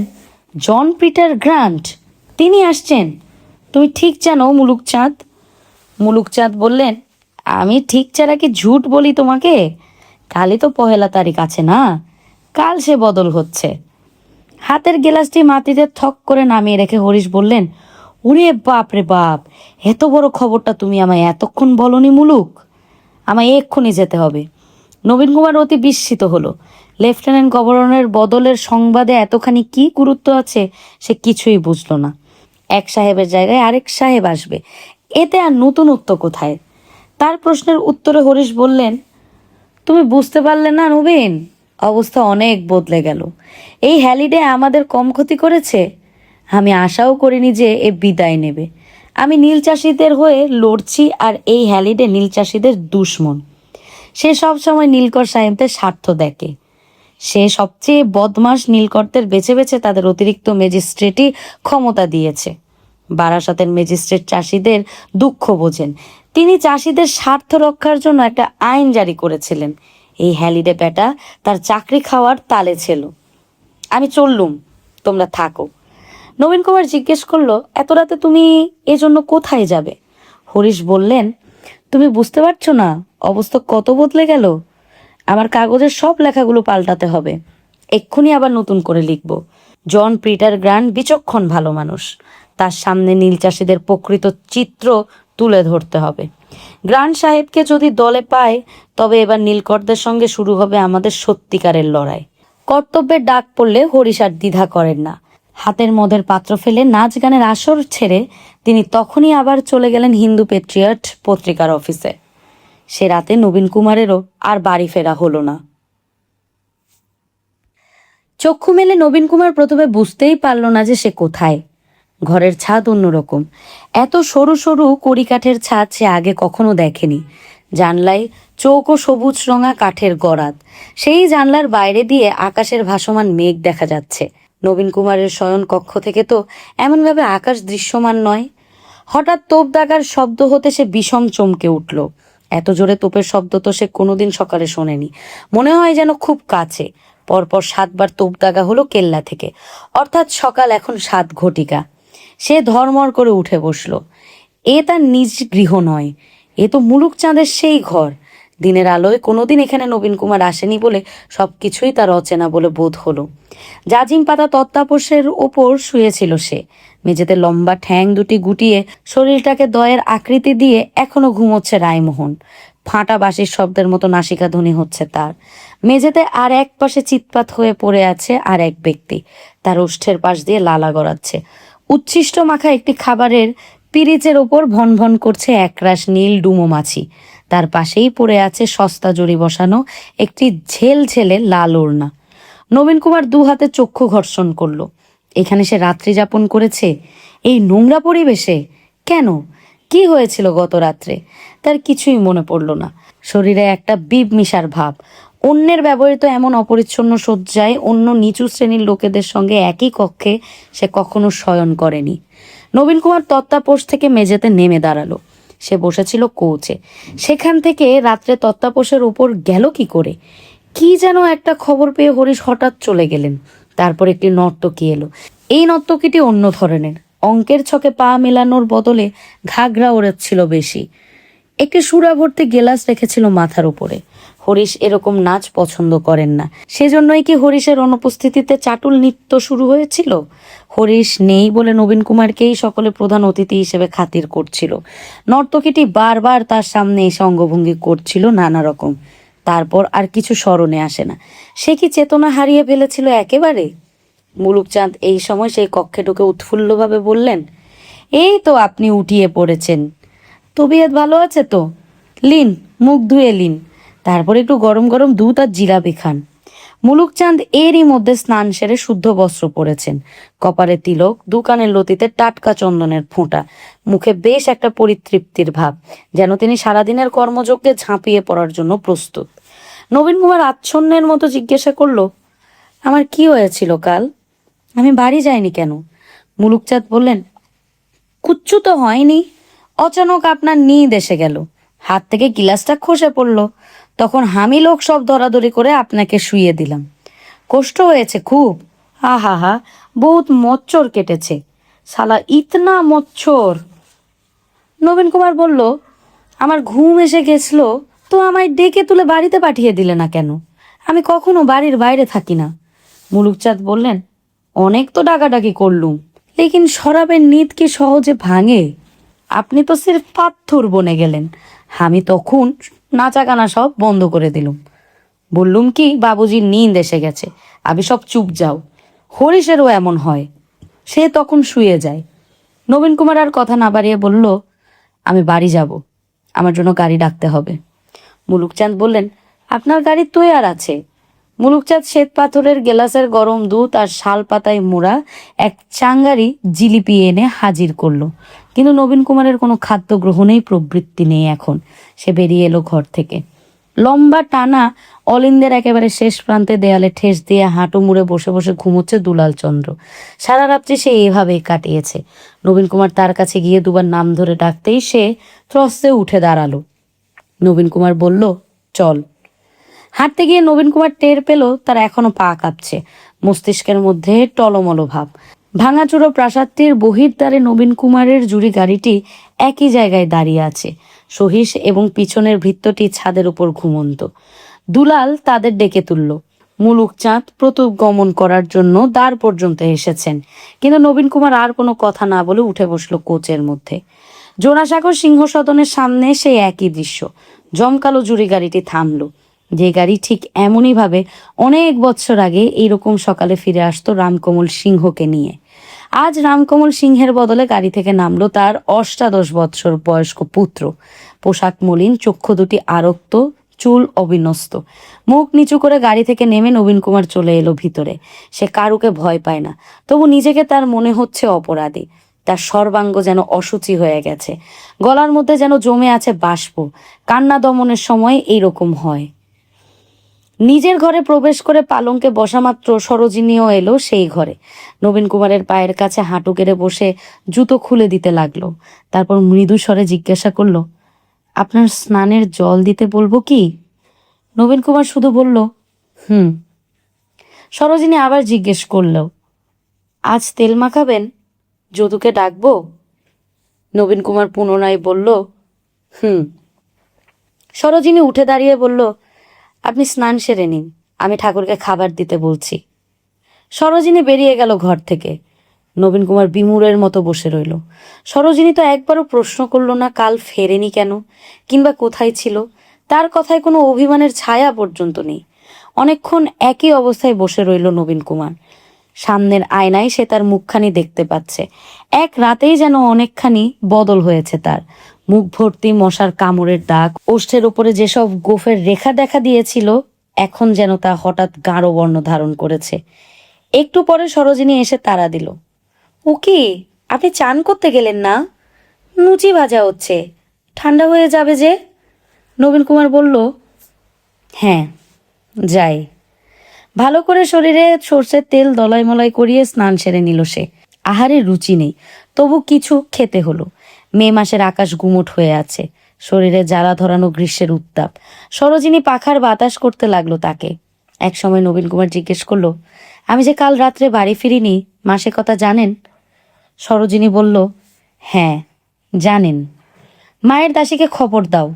জন পিটার গ্রান্ট, তিনি আসছেন? তুমি ঠিক জানো মুলুকচাঁদ? মুলুকচাঁদ বললেন, আমি ঠিক ছাড়া কি ঝুট বলি তোমাকে? কালই তো 1 তারিখ আছে না, কাল সে বদল হচ্ছে। হাতের গেলাসটি মাটিতে থক করে নামিয়ে রেখে হরিশ বললেন, ওরে বাপ রে বাপ, এত বড় খবরটা তুমি আমায় এতক্ষণ বলনি মুলুক, আমায় এক্ষুনি যেতে হবে। নবীন কুমার অতি বিস্মিত হলো। লেফটেন্যান্ট গভর্নরের বদলের সংবাদে এতখানি কি গুরুত্ব আছে সে কিছুই বুঝল না। এক সাহেবের জায়গায় আরেক সাহেব আসবে, এতে আর নতুনত্ব কোথায়? তার প্রশ্নের উত্তরে হরিশ বললেন, তুমি বুঝতে পারলে না নবীন, অবস্থা অনেক বদলে গেল। এই হ্যালিডে আমাদের কম ক্ষতি করেছে? আমি আশাও করিনি যে এ বিদায় নেবে। আমি নীল চাষিদের হয়ে লড়ছি, আর এই হ্যালিডে নীল চাষিদের দুশ্মন। সে সব সময় নীলকর সাহেবদের স্বার্থ দেখে। সে সবচেয়ে বদমাস নীলকরদের বেছে বেছে তাদের অতিরিক্ত ম্যাজিস্ট্রেটই ক্ষমতা দিয়েছে। বারাসতের ম্যাজিস্ট্রেট চাষিদের দুঃখ বোঝেন। তিনি চাষিদের স্বার্থ রক্ষার জন্য একটা আইন জারি করেছিলেন। এই হ্যালিডে বেটা তার চাকরি খাওয়ার তালে ছিল। আমি চললুম, তোমরা থাকো। নবীন কুমার জিজ্ঞেস করলো, এত রাতে তুমি এজন্য কোথায় যাবে? হরিশ বললেন, তুমি বুঝতে পারছো না অবস্থা কত বদলে গেল। আমার কাগজের সব লেখাগুলো পাল্টাতে হবে, এক্ষুনি আবার নতুন করে লিখব। জন পিটার গ্রান্ট বিচক্ষণ ভালো মানুষ, তার সামনে নীল চাষিদের প্রকৃত চিত্র তুলে ধরতে হবে। গ্রান্ট সাহেবকে যদি দলে পায় তবে এবার নীলকরদের সঙ্গে শুরু হবে আমাদের সত্যিকারের লড়াই। কর্তব্যের ডাক পড়লে হরিশ আর দ্বিধা করেন না। হাতের মদের পাত্র ফেলে নাচ গানের আসর ছেড়ে তিনি তখনই আবার চলে গেলেন হিন্দু পেট্রিয়ট পত্রিকার অফিসে। সে রাতে নবীন কুমারেরও আর বাড়ি ফেরা হলো না। চক্ষু মেলে নবীন কুমার প্রথমে বুঝতেই পারল না যে সে কোথায়। ঘরের ছাদ অন্যরকম, এত সরু সরু কড়িকাঠের ছাদ সে আগে কখনো দেখেনি। জানলায় চৌকো সবুজ রঙা কাঠের গরাদ, সেই জানলার বাইরে দিয়ে আকাশের ভাসমান মেঘ দেখা যাচ্ছে। নবীন কুমারের শয়ন কক্ষ থেকে তো এমনভাবে আকাশ দৃশ্যমান নয়। হঠাৎ তোপ দাগার শব্দ হতে সে বিষম চমকে উঠল। এত জোরে তোপের শব্দ তো সে কোনোদিন সকালে শোনেনি। মনে হয় যেন খুব কাছে। পরপর 7বার তোপ দাগা হলো কেল্লা থেকে, অর্থাৎ সকাল এখন 7 ঘটিকা। সে ধর্মর করে উঠে বসল। এ তার নিজ গৃহ নয়, এ তো মুলুক চাঁদের সেই ঘর। দিনের আলোয় কোনোদিন এখানে নবীন কুমার আসেনি বলে সবকিছুই তার অচেনা বলে বোধ হলো। জাজিম পাতা তক্তাপোষের ওপর শুয়েছিল সে। মেঝেতে লম্বা ঠ্যাং দুটি গুটিয়ে শরীরটাকে দয়ের আকৃতি দিয়ে এখনো ঘুমোচ্ছে রায়মোহন। ফাঁটা বাঁশির শব্দের মতো নাসিকাধ্বনি হচ্ছে তার। মেঝেতে আর এক পাশে চিৎপাত হয়ে পড়ে আছে আর এক ব্যক্তি, তার ওষ্ঠের পাশ দিয়ে লালা গড়াচ্ছে। উচ্ছিষ্ট মাখা একটি খাবারের পিরিচের ওপর ভন ভন করছে একরাশ নীল ডুমো মাছি। তার পাশেই পড়ে আছে সস্তা জড়ি বসানো একটি ঝেলঝেলে লাল ওড়না। নবীন কুমার 2 হাতে চক্ষু ঘর্ষণ করলো। এখানে সে রাত্রি যাপন করেছে, এই নোংরা পরিবেশে? কেন? কি হয়েছিল গত রাত্রে? তার কিছুই মনে পড়ল না। শরীরে একটা বিব মিশার ভাব। অন্যের ব্যবহৃত এমন অপরিচ্ছন্ন শয্যায় অন্য নিচু শ্রেণীর লোকেদের সঙ্গে একই কক্ষে সে কখনো শয়ন করেনি। নবীন কুমার তক্তাপোষ থেকে মেঝেতে নেমে দাঁড়ালো। সে বসেছিল কোচে, সেখান থেকে রাত্রে তক্তাপোষের উপর গেল কি করে? কি যেন একটা খবর পেয়ে হরিশ হঠাৎ চলে গেলেন। তারপর একটি নর্তকী এলো। এই নর্তকীটি অন্য ধরনের, অঙ্কের ছকে পা মেলানোর বদলে ঘাগরা ওড়াচ্ছিল বেশি। একটি সুরা ভর্তি গেলাস রেখেছিল মাথার উপরে। হরিশ এরকম নাচ পছন্দ করেন না, সেজন্যই কি হরিশের অনুপস্থিতিতে চাটুল নৃত্য শুরু হয়েছিল? হরিশ নেই বলে নবীন কুমারকেই সকলে প্রধান অতিথি হিসেবে খাতির করছিল। নর্তকীটি বারবার তার সামনে এসে অঙ্গভঙ্গি করছিল নানা রকম। তারপর আর কিছু স্মরণে আসে না। সে কি চেতনা হারিয়ে ফেলেছিল একেবারে? মুলুকচাঁদ এই সময় সেই কক্ষে ঢুকে উৎফুল্লভাবে বললেন, এই তো আপনি উঠিয়ে পড়েছেন। তবিয়ত ভালো আছে তো? লিন, মুখ ধুয়ে লিন, তারপর একটু গরম গরম দুধ আর জিলাপি খান। মুলুকচাঁদ এরই মধ্যে স্নান সেরে শুদ্ধ বস্ত্র পরেছেন। কপালে তিলক, দুকানের লতিতে টাটকা চন্দনের ফোঁটা, মুখে বেশ একটা পরিতৃপ্তির ভাব, যেন তিনি সারাদিনের কর্মযজ্ঞে ঝাঁপিয়ে পড়ার জন্য প্রস্তুত। নবীন কুমার আচ্ছন্নের মতো জিজ্ঞাসা করলো, আমার কি হয়েছিল কাল? আমি বাড়ি যাইনি কেন? মুলুকচাঁদ বললেন, কুচ্ছু তো হয়নি, অচানক আপনার নিদ এসে গেল, হাত থেকে গিলাসটা খসে পড়ল, তখন হামি লোক সব ধরাধরি করে আপনাকে শুইয়ে দিলাম। কষ্ট হয়েছে খুব? হা হা, বহুত মচ্চর কেটেছে, শালা ইতনা মচ্চর। নবীন কুমার বলল, আমার ঘুম এসে গেছিল তো আমায় ডেকে তুলে বাড়িতে পাঠিয়ে দিলে না কেন? আমি কখনো বাড়ির বাইরে থাকি না। মুলুকচাঁদ বললেন, অনেক তো ডাকাডাকি করলুম, লেকিন শরাবের নিদ কি সহজে ভাঙে? আপনি তো সির্ফ পাথর বনে গেলেন, আমি তখন নাচাগানা সব বন্ধ করে দিলুম। বললুম কি বাবুজির নিন্দ এসে গেছে, আমি সব চুপ যাও। হরিশেরও এমন হয়, সে তখন শুয়ে যায়। নবীন কুমার আর কথা না বাড়িয়ে বলল, আমি বাড়ি যাব, আমার জন্য গাড়ি ডাকতে হবে। মুলুকচাঁদ বললেন, আপনার গাড়ি তৈয়ার আছে। মুলুকচাঁদ শ্বেত পাথরের গেলাসের গরম দুধ আর শাল পাতায় মোড়া এক চাঙ্গারি জিলিপি এনে হাজির করলো। কিন্তু নবীন কুমারের কোনো খাদ্য গ্রহণেই প্রবৃত্তি নেই এখন। সে বেরিয়ে এলো ঘর থেকে। লম্বা টানা অলিন্দের একেবারে শেষ প্রান্তে দেয়ালে ঠেস দিয়ে হাঁটু মুড়ে বসে বসে ঘুমোচ্ছে দুলাল চন্দ্র। সারা রাত্রি সে এভাবেই কাটিয়েছে। নবীন কুমার তার কাছে গিয়ে 2বার নাম ধরে ডাকতেই সে ত্রস্তে উঠে দাঁড়ালো। নবীন কুমার বলল, চল। হাঁটতে গিয়ে নবীন কুমার টের পেল তার এখনো পা কাঁপছে, মস্তিষ্কের মধ্যে টলমল ভাব। ভাঙাচোরা প্রাসাদটির বহির্দ্বারে নবীন কুমারের জুড়ি গাড়িটি একই জায়গায় দাঁড়িয়ে আছে। সহিস এবং পিছনের ভৃত্যটি ছাদের উপর ঘুমন্ত। দুলাল তাদের ডেকে তুলল। মুলুকচাঁদ প্রতুপ গমন করার জন্য দ্বার পর্যন্ত এসেছেন, কিন্তু নবীন কুমার আর কোনো কথা না বলে উঠে বসলো কোচের মধ্যে। জোড়াসাঁকোর সিংহসদনের সামনে সেই একই দৃশ্য। জমকালো জুড়ি গাড়িটি থামলো, যে গাড়ি ঠিক এমনই ভাবে অনেক বছর আগে এইরকম সকালে ফিরে আসতো রামকমল সিংহকে নিয়ে। আজ রামকমল সিংহের বদলে গাড়ি থেকে নামলো তার ১৮ বৎসর বয়স্ক পুত্র। পোশাক মলিন, চক্ষু দুটি আরক্ত, চুল অবিন্যস্ত। মুখ নিচু করে গাড়ি থেকে নেমে নবীন কুমার চলে এলো ভিতরে। সে কারুকে ভয় পায় না, তবু নিজেকে তার মনে হচ্ছে অপরাধী। তার সর্বাঙ্গ যেন অসুচি হয়ে গেছে, গলার মধ্যে যেন জমে আছে বাষ্প। কান্না দমনের সময় এইরকম হয়। নিজের ঘরে প্রবেশ করে পালঙ্কে বসা মাত্র সরোজিনীও এলো সেই ঘরে। নবীন কুমারের পায়ের কাছে হাঁটু গেড়ে বসে জুতো খুলে দিতে লাগলো। তারপর মৃদু স্বরে জিজ্ঞাসা করলো, আপনার স্নানের জল দিতে বলবো কি? নবীন কুমার শুধু বলল, হুম। সরোজিনী আবার জিজ্ঞেস করলো, আজ তেল মাখাবেন? যদুকে ডাকবো? নবীন কুমার পুনরায় বলল, হুম। সরোজিনী উঠে দাঁড়িয়ে বলল, আপনি স্নান সেরে নিন, আমি ঠাকুরকে খাবার দিতে বলছি। সরোজিনী বেরিয়ে গেল ঘর থেকে। নবীন কুমার বিমূঢ়ের মতো বসে রইল। সরোজিনী তো একবারও প্রশ্ন করল না কাল ফেরেনি কেন, কিংবা কোথায় ছিল। তার কথায় কোনো অভিমানের ছায়া পর্যন্ত নেই। অনেকক্ষণ একই অবস্থায় বসে রইল নবীন কুমার। সামনের আয়নায় সে তার মুখখানি দেখতে পাচ্ছে। এক রাতেই যেন অনেকখানি বদল হয়েছে তার। মুখ ভর্তি মশার কামড়ের দাগ, ওষ্ঠের উপরে যেসব গোফের রেখা দেখা দিয়েছিল, এখন যেন তা হঠাৎ গাঢ় বর্ণ ধারণ করেছে। একটু পরে সরোজিনী এসে তাড়া দিল, ও কি, আপনি চান করতে গেলেন না? লুচি ভাজা হচ্ছে, ঠান্ডা হয়ে যাবে যে। নবীন কুমার বলল, হ্যাঁ যাই। ভালো করে শরীরে সর্ষের তেল দলাই মলাই করিয়ে স্নান সেরে নিল সে। আহারের রুচি নেই, তবু কিছু খেতে হলো। মে মাসের আকাশ গুমোট হয়ে আছে, শরীরে জ্বালা ধরানো গ্রীষ্মের উত্তাপ। সরোজিনী পাখার বাতাস করতে লাগলো তাকে। এক সময় নবীন কুমার জিজ্ঞেস করলো, আমি যে কাল রাত্রে বাড়ি ফিরিনি, মাসে কথা জানেন? সরোজিনী বলল, হ্যাঁ জানেন। মায়ের দাসীকে খবর দাও,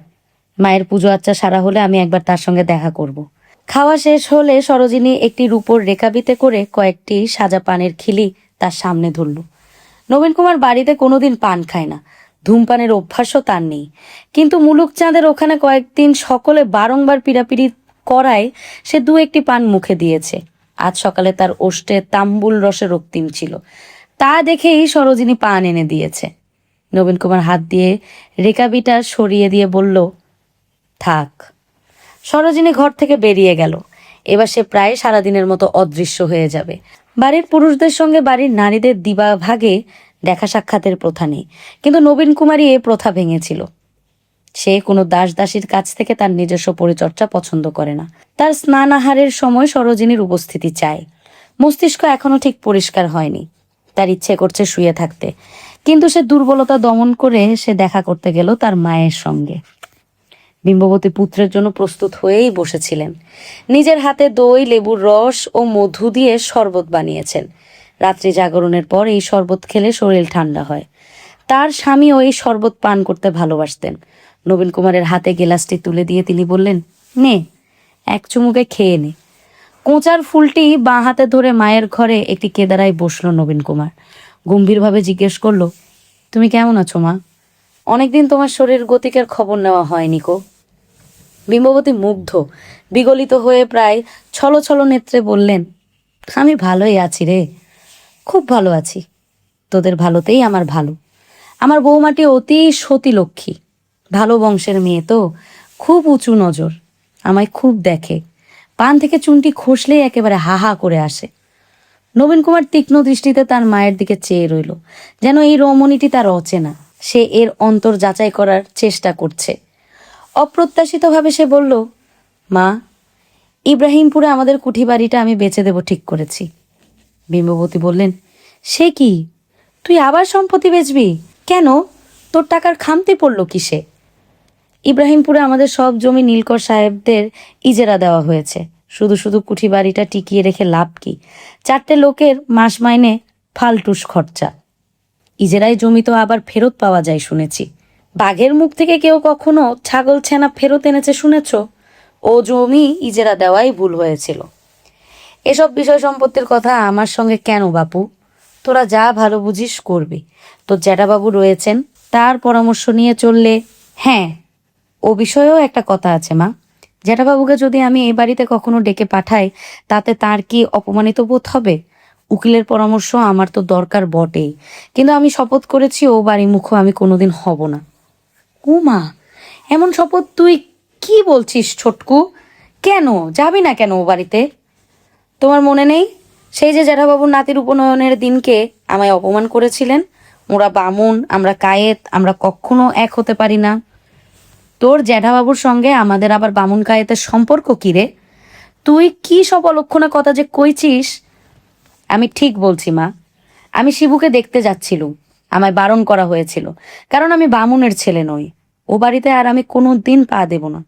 মায়ের পুজো আচ্চা সারা হলে আমি একবার তার সঙ্গে দেখা করব। খাওয়া শেষ হলে সরোজিনী একটি রূপোর রেকাবিতে করে কয়েকটি সাজা পানের খিলি তার সামনে ধরল। নবীন কুমার বাড়িতে কোনোদিন পান খায় না, ধূমপানের অভ্যাসও তার নেই। কিন্তু মুলুকচাঁদের ওখানে কয়েকদিন সকলে বারংবার পিড়াপিড়ি করায় সে দু একটি পান মুখে দিয়েছে। আজ সকালে তার ওষ্ঠে তাম্বুল রসে রক্তিম ছিল, তা দেখেই সরোজিনী পান এনে দিয়েছে। নবীন কুমার হাত দিয়ে রেকাবিটা সরিয়ে দিয়ে বলল, থাক। সরোজিনী ঘর থেকে বেরিয়ে গেল। এবার সে প্রায় সারাদিনের মতো অদৃশ্য হয়ে যাবে। বাড়ির পুরুষদের সঙ্গে বাড়ির নারীদের দিবা ভাগে দেখা সাক্ষাতের প্রথা নেই, কিন্তু নবীন কুমারী এ প্রথা ভেঙেছিল। সে কোনো দাস দাসীর কাছ থেকে তার নিজস্ব পরিচর্যা পছন্দ করে না। তার স্নান আহারের সময় সরোজিনীর উপস্থিতি চায়। মস্তিষ্ক এখনো ঠিক পরিষ্কার হয়নি, তার ইচ্ছে করছে শুয়ে থাকতে, কিন্তু সে দুর্বলতা দমন করে সে দেখা করতে গেল তার মায়ের সঙ্গে। বিম্ববতী পুত্রের জন্য প্রস্তুত হয়েই বসেছিলেন। নিজের হাতে দই, লেবুর রস ও মধু দিয়ে শরবত বানিয়েছেন। রাত্রি জাগরণের পর এই শরবত খেলে শরীর ঠান্ডা হয়। তার স্বামীও এই শরবত পান করতে ভালোবাসতেন। নবীন কুমারের হাতে গেলাসটি তুলে দিয়ে তিনি বললেন, নে, এক চুমুকে খেয়ে নে। কোঁচার ফুলটি বাঁ হাতে ধরে মায়ের ঘরে একটি কেদারায় বসলো নবীন কুমার। গম্ভীরভাবে জিজ্ঞেস করলো, তুমি কেমন আছো মা? অনেকদিন তোমার শরীর গতিকের খবর নেওয়া হয়নি কো। বিম্ববতী মুগ্ধ, বিগলিত হয়ে প্রায় ছলো ছলো নেত্রে বললেন, আমি ভালোই আছি রে, খুব ভালো আছি। তোদের ভালোতেই আমার ভালো। আমার বৌমাটি অতি সতী লক্ষ্মী, ভালো বংশের মেয়ে তো, খুব উঁচু নজর, আমায় খুব দেখে। পান থেকে চুনটি খসলেই একেবারে হা হা করে আসে। নবীন কুমার তীক্ষ্ণ দৃষ্টিতে তার মায়ের দিকে চেয়ে রইল, যেন এই রমণীটি তার অচেনা। সে এর অন্তর যাচাই করার চেষ্টা করছে। অপ্রত্যাশিতভাবে সে বলল, মা, ইব্রাহিমপুরে আমাদের কুঠি বাড়িটা আমি বেচে দেব ঠিক করেছি। বিম্ববতী বললেন, সে কি, তুই আবার সম্পত্তি বেচবি কেন? তোর টাকার খামতি পড়লো কিসে? ইব্রাহিমপুরে আমাদের সব জমি নীলকর সাহেবদের ইজেরা দেওয়া হয়েছে, শুধু শুধু কুঠি বাড়িটা টিকিয়ে রেখে লাভ কি? 4টে লোকের মাস মাইনে ফালটুস খরচা। ইজেরায় জমি তো আবার ফেরত পাওয়া যায় শুনেছি। বাঘের মুখ থেকে কেউ কখনো ছাগল ছানা ফেরত এনেছে শুনেছ? ও জমি ইজেরা দেওয়াই ভুল হয়েছিল। এসব বিষয় সম্পত্তির কথা আমার সঙ্গে কেন বাপু? তোরা যা ভালো বুঝিস করবি। তোর জ্যাঠাবাবু রয়েছেন, তার পরামর্শ নিয়ে চললে। হ্যাঁ, ও বিষয়েও একটা কথা আছে মা। জ্যাঠাবাবুকে যদি আমি এই বাড়িতে কখনো ডেকে পাঠাই, তাতে তার কি অপমানিত বোধ হবে? উকিলের পরামর্শ আমার তো দরকার বটেই, কিন্তু আমি শপথ করেছি ও বাড়ি মুখো আমি কোনোদিন হব না। ও মা, এমন শপথ তুই কি বলছিস ছোটকু? কেন যাবি না কেন ও বাড়িতে? তোমার মনে নেই সেই যে জ্যাঠাবাবুর নাতির উপনয়নের দিনকে আমায় অপমান করেছিলেন? ওরা বামুন, আমরা কায়েত, আমরা কখনো এক হতে পারি না। তোর জ্যাঠাবাবুর সঙ্গে আমাদের আবার বামুন কায়েতের সম্পর্ক কি রে? তুই কি সব অলক্ষণে কথা যে কইছিস! আমি ঠিক বলছি মা। আমি শিবুকে দেখতে যাচ্ছিলুম, আমায় বারণ করা হয়েছিল, কারণ আমি বামুনের ছেলে নই। ও বাড়িতে আর আমি কোনো দিন পা দেব না।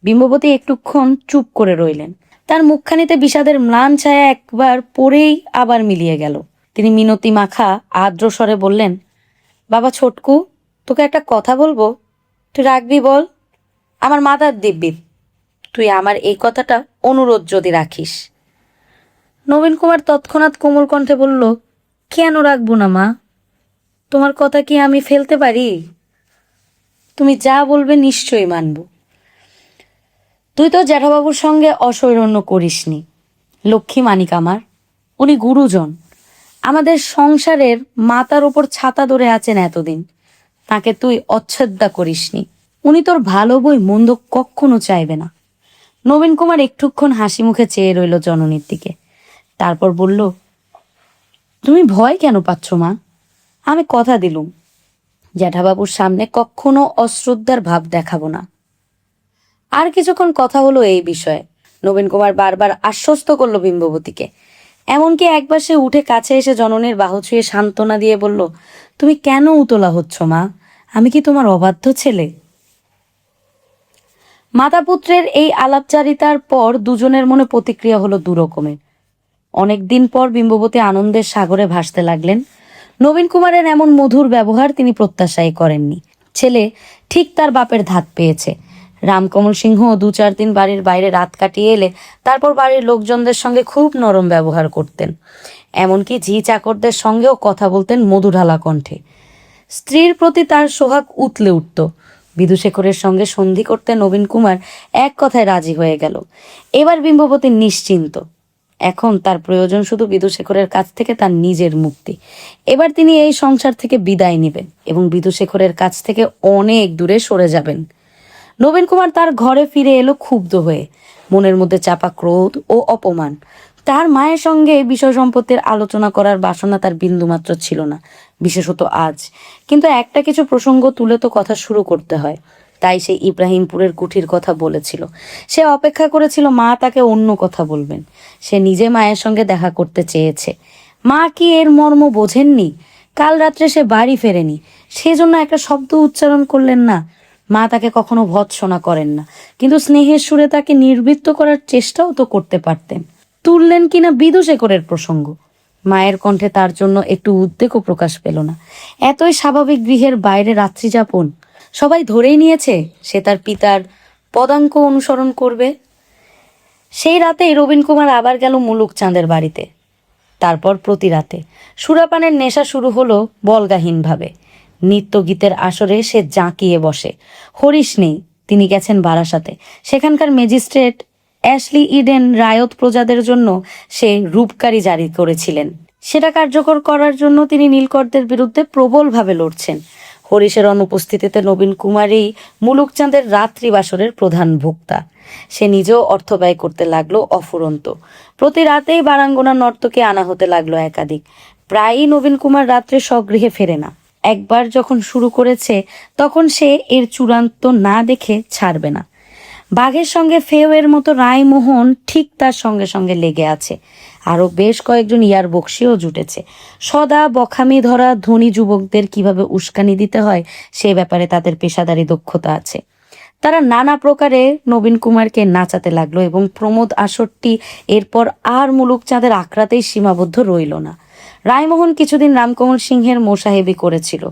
বিম্ববতী একটুক্ষণ চুপ করে রইলেন। তার মুখখানিতে বিষাদের ম্লান ছায়া একবার পরেই আবার মিলিয়ে গেল। তিনি মিনতি মাখা আর্দ্র স্বরে বললেন, বাবা ছোটকু, তোকে একটা কথা বলবো, তুই রাখবি বল? আমার মাথার দিব্যি, তুই আমার এই কথাটা অনুরোধ যদি রাখিস। নবীন কুমার তৎক্ষণাৎ কোমল কণ্ঠে বলল, কেন রাখবো না মা? তোমার কথা কি আমি ফেলতে পারি? তুমি যা বলবে নিশ্চয়ই মানব। তুই তো জ্যাঠাবাবুর সঙ্গে অসৈরন্য করিসনি। লক্ষ্মী মানিক আমার, উনি গুরুজন, আমাদের সংসারের মাথার ওপর ছাতা ধরে আছেন এতদিন। তাকে তুই অচ্ছেদ্যা করিসনি। উনি তোর ভালো বই মন্দ কখনো চাইবে না। নবীন কুমার একটুক্ষণ হাসি মুখে চেয়ে রইল জননীর দিকে, তারপর বলল, তুমি ভয় কেন পাচ্ছ মা? আমি কথা দিলুম, জ্যাঠাবাবুর সামনে কখনো অশ্রদ্ধার ভাব দেখাবো না। আর কিছুক্ষণ কথা হলো এই বিষয়ে। নবীন কুমার বারবার আশ্বস্ত করলো বিম্ববতীকে। এমনকি একবার সে উঠে কাছে এসে জননীর বাহু ছুঁয়ে সান্ত্বনা দিয়ে বলল, তুমি কেন উতলা হচ্ছ মা? আমি কি তোমার অবাধ্য ছেলে? মাতা পুত্রের এই আলাপচারিতার পর দুজনের মনে প্রতিক্রিয়া হলো দুরকমের। অনেকদিন পর বিম্ববতী আনন্দের সাগরে ভাসতে লাগলেন। নবীন কুমারের এমন মধুর ব্যবহার তিনি প্রত্যাশাই করেননি। ছেলে ঠিক তার বাপের ধাত পেয়েছে। রামকমল সিংহ 2-4 দিন বাড়ির বাইরে রাত কাটিয়ে এলে তারপর বাড়ির লোকজনদের সঙ্গে খুব নরম ব্যবহার করতেন। এমনকি ঝি চাকরদের সঙ্গেও কথা বলতেন মধুঢালা কণ্ঠে। স্ত্রীর প্রতি তার সোহাগ উতলে উঠত। বিধুশেখরের সঙ্গে সন্ধি করতে নবীন কুমার এক কথায় রাজি হয়ে গেল। এবার বিম্ববতী নিশ্চিন্ত। এখন তার প্রয়োজন শুধু বিধুশেখরের কাছ থেকে তার নিজের মুক্তি। এবার তিনি এই সংসার থেকে বিদায় নেবেন এবং বিধুশেখরের কাছ থেকে অনেক দূরে সরে যাবেন। নবীন কুমার তার ঘরে ফিরে এলো ক্ষুব্ধ হয়ে, মনের মধ্যে চাপা ক্রোধ ও অপমান। তার মায়ের সঙ্গে বিষয় সম্পত্তির আলোচনা করার বাসনা তার বিন্দুমাত্র ছিল না, বিশেষত আজ। কিন্তু একটা কিছু প্রসঙ্গ তুলে তো কথা শুরু করতে হয়। তাই সে ইব্রাহিমপুরের কুঠির কথা বলেছিল। সে অপেক্ষা করেছিল মা তাকে অন্য কথা বলবেন। সে নিজে মায়ের সঙ্গে দেখা করতে চেয়েছে। মা কি এর মর্ম বোঝেননি? কাল রাত্রে সে বাড়ি ফেরেনি, সেজন্য একটা শব্দ উচ্চারণ করলেন না। মা তাকে কখনো ভৎসনা করেন না, কিন্তু স্নেহের সুরে তাকে নির্বৃত্ত করার চেষ্টাও তো করতে পারতেন। তুললেন কিনা বিধুশেখরের প্রসঙ্গ। মায়ের কণ্ঠে তার জন্য একটু উদ্বেগও প্রকাশ পেল না। এতই স্বাভাবিক গৃহের বাইরে রাত্রি যাপন। সবাই ধরেই নিয়েছে সে তার পিতার পদাঙ্ক অনুসরণ করবে। সেই রাতেই রবীন কুমার আবার গেল মুলুক চাঁদের বাড়িতে। তারপর প্রতি রাতে সুরাপানের নেশা শুরু হলো বলগাহীনভাবে। নিত্য গীতের আসরে সে জাঁকিয়ে বসে। হরিশ নেই, তিনি গেছেন বারাসাতে। সেখানকার ম্যাজিস্ট্রেট অ্যাশলি ইডেন রায়ত প্রজাদের জন্য সে রূপকারী জারি করেছিলেন। সেটা কার্যকর করার জন্য তিনি নীলকরদের বিরুদ্ধে প্রবলভাবে লড়ছেন। হরিশের অনুপস্থিতিতে নবীন কুমারই মুলুকচাঁদের রাত্রি বাসরের প্রধান ভোক্তা। সে নিজেও অর্থ ব্যয় করতে লাগলো অফুরন্ত। প্রতি রাতেই বারাঙ্গনা নর্তকে আনা হতে লাগলো একাধিক। প্রায়ই নবীন কুমার রাত্রে স্বগৃহে ফেরে না। একবার যখন শুরু করেছে তখন সে এর চূড়ান্ত না দেখে ছাড়বে না। বাঘের সঙ্গে ফেওয়ের মতো রায়মোহন ঠিক তার সঙ্গে সঙ্গে লেগে আছে। আরও বেশ কয়েকজন ইয়ার বক্সিও জুটেছে। সদা বখামি ধরা ধনী যুবকদের কিভাবে উস্কানি দিতে হয় সে ব্যাপারে তাদের পেশাদারি দক্ষতা আছে। তারা নানা প্রকারে নবীন কুমারকে নাচাতে লাগলো এবং প্রমোদ আসরটি এরপর আর মুলুকচাঁদের আখড়াতেই সীমাবদ্ধ রইল না। রায়মোহন কিছুদিন রামকমল সিংহের মোসাহেবি করেছিল,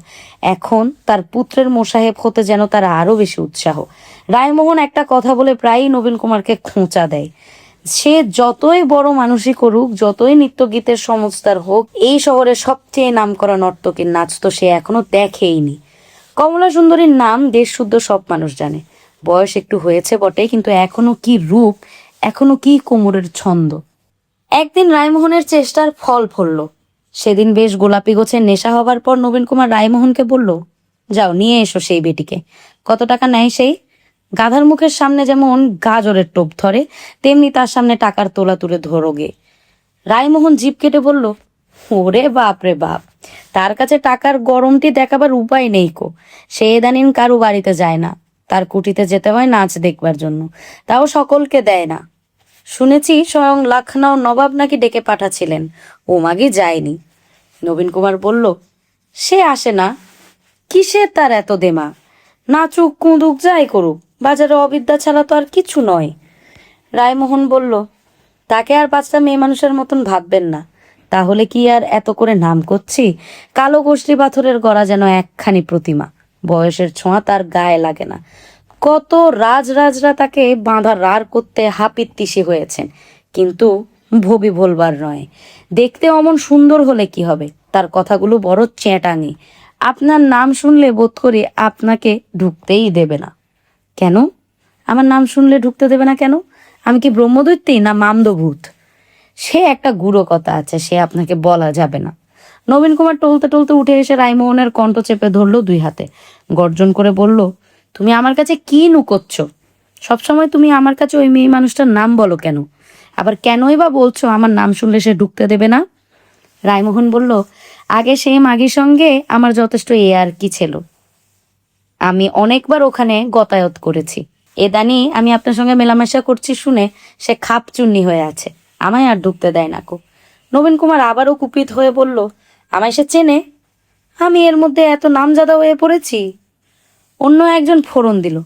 এখন তার পুত্রের মোসাহেব হতে যেন তার আরো বেশি উৎসাহ। রায়মোহন একটা কথা বলে প্রায়ই নবীন কুমারকে খোঁচা দেয়, সে যতই বড় মানুষই করুক, যতই নৃত্যগীতের সংস্থার হোক, এই শহরের সবচেয়ে নামকরা নর্তকীর নাচ তো সে এখনো দেখেইনি। কমলা সুন্দরীর নাম দেশ শুদ্ধ সব মানুষ জানে। বয়স একটু হয়েছে বটে, কিন্তু এখনো কি রূপ, এখনো কি কোমরের ছন্দ। একদিন রায়মোহনের চেষ্টার ফল ফলল। সেদিন বেশ গোলাপি গোছের নেশা হবার পর নবীন কুমার রায়মোহনকে বলল, যাও নিয়ে এসো সেই বেটিকে। কত টাকা নেয় সেই? গাধার মুখের সামনে যেমন গাজরের টোপ ধরে, তেমনি তার সামনে টাকার তোলা তুলে ধরোগে। রায়মোহন জিভ কেটে বলল, ওরে বাপ রে বাপ, তার কাছে টাকার গরমটি দেখাবার উপায় নেই কো। সে এদানিন কারু বাড়িতে যায় না, তার কুটিতে যেতে হয় নাচ দেখবার জন্য, তাও সকলকে দেয় না। শুনেছি স্বয়ং লখনৌ নবাব নাকি ডেকে পাঠাচ্ছিলেন, ও মাগি যায়নি। নবীন কুমার বলল, সে আসে না, কিসের তার এত দেমা? নাচুক কুঁদুক যাই করুক, বাজারে অবিদ্যা ছাড়া তো আর কিছু নয়। রায়মোহন বলল, তাকে আর 5টা মেয়ে মানুষের মতন ভাববেন না, তাহলে কি আর এত করে নাম করছি? কালো গোষ্ঠী পাথরের গড়া যেন একখানি প্রতিমা, বয়সের ছোঁয়া তার গায়ে লাগে না। কত রাজরাজরা তাকে বাঁধা রার করতে হাপিত্তিশি হয়েছেন, কিন্তু ভবি ভোলবার নয়। দেখতে অমন সুন্দর হলে কি হবে, তার কথাগুলো বড় চেঁটাঙি। আপনার নাম শুনলে বোধ করি আপনাকে ঢুকতেই দেবে না। কেন? আমার নাম শুনলে ঢুকতে দেবে না কেন? আমি কি ব্রহ্মদৈত্যী না মামদভূত? সে একটা গুঁড়ো কথা আছে, সে আপনাকে বলা যাবে না। নবীন কুমার টলতে টলতে উঠে এসে রায়মোহনের কণ্ঠ চেপে ধরলো 2 হাতে, গর্জন করে বলল, তুমি আমার কাছে কি নুকোচ্ছ? সবসময় তুমি আমার কাছে ওই মেয়ে মানুষটার নাম বলো কেন? আবার কেনই বা বলছো আমার নাম শুনলে সে ঢুকতে দেবে না? রায়মোহন বলল, আগে সেই মাগির সঙ্গে আমার যথেষ্ট আর কি ছিল, আমি অনেকবার ওখানে গতায়ত করেছি। এদানি আমি আপনার সঙ্গে মেলামেশা করছি শুনে সে খাপ চুন্নি হয়ে আছে, আমায় আর ঢুকতে দেয় না কো। নবীন কুমার আবারও কুপিত হয়ে বলল, আমায় সে চেনে? আমি এর মধ্যে এত নামজাদা হয়ে পড়েছি? অন্য একজন ফোড়ন দিল,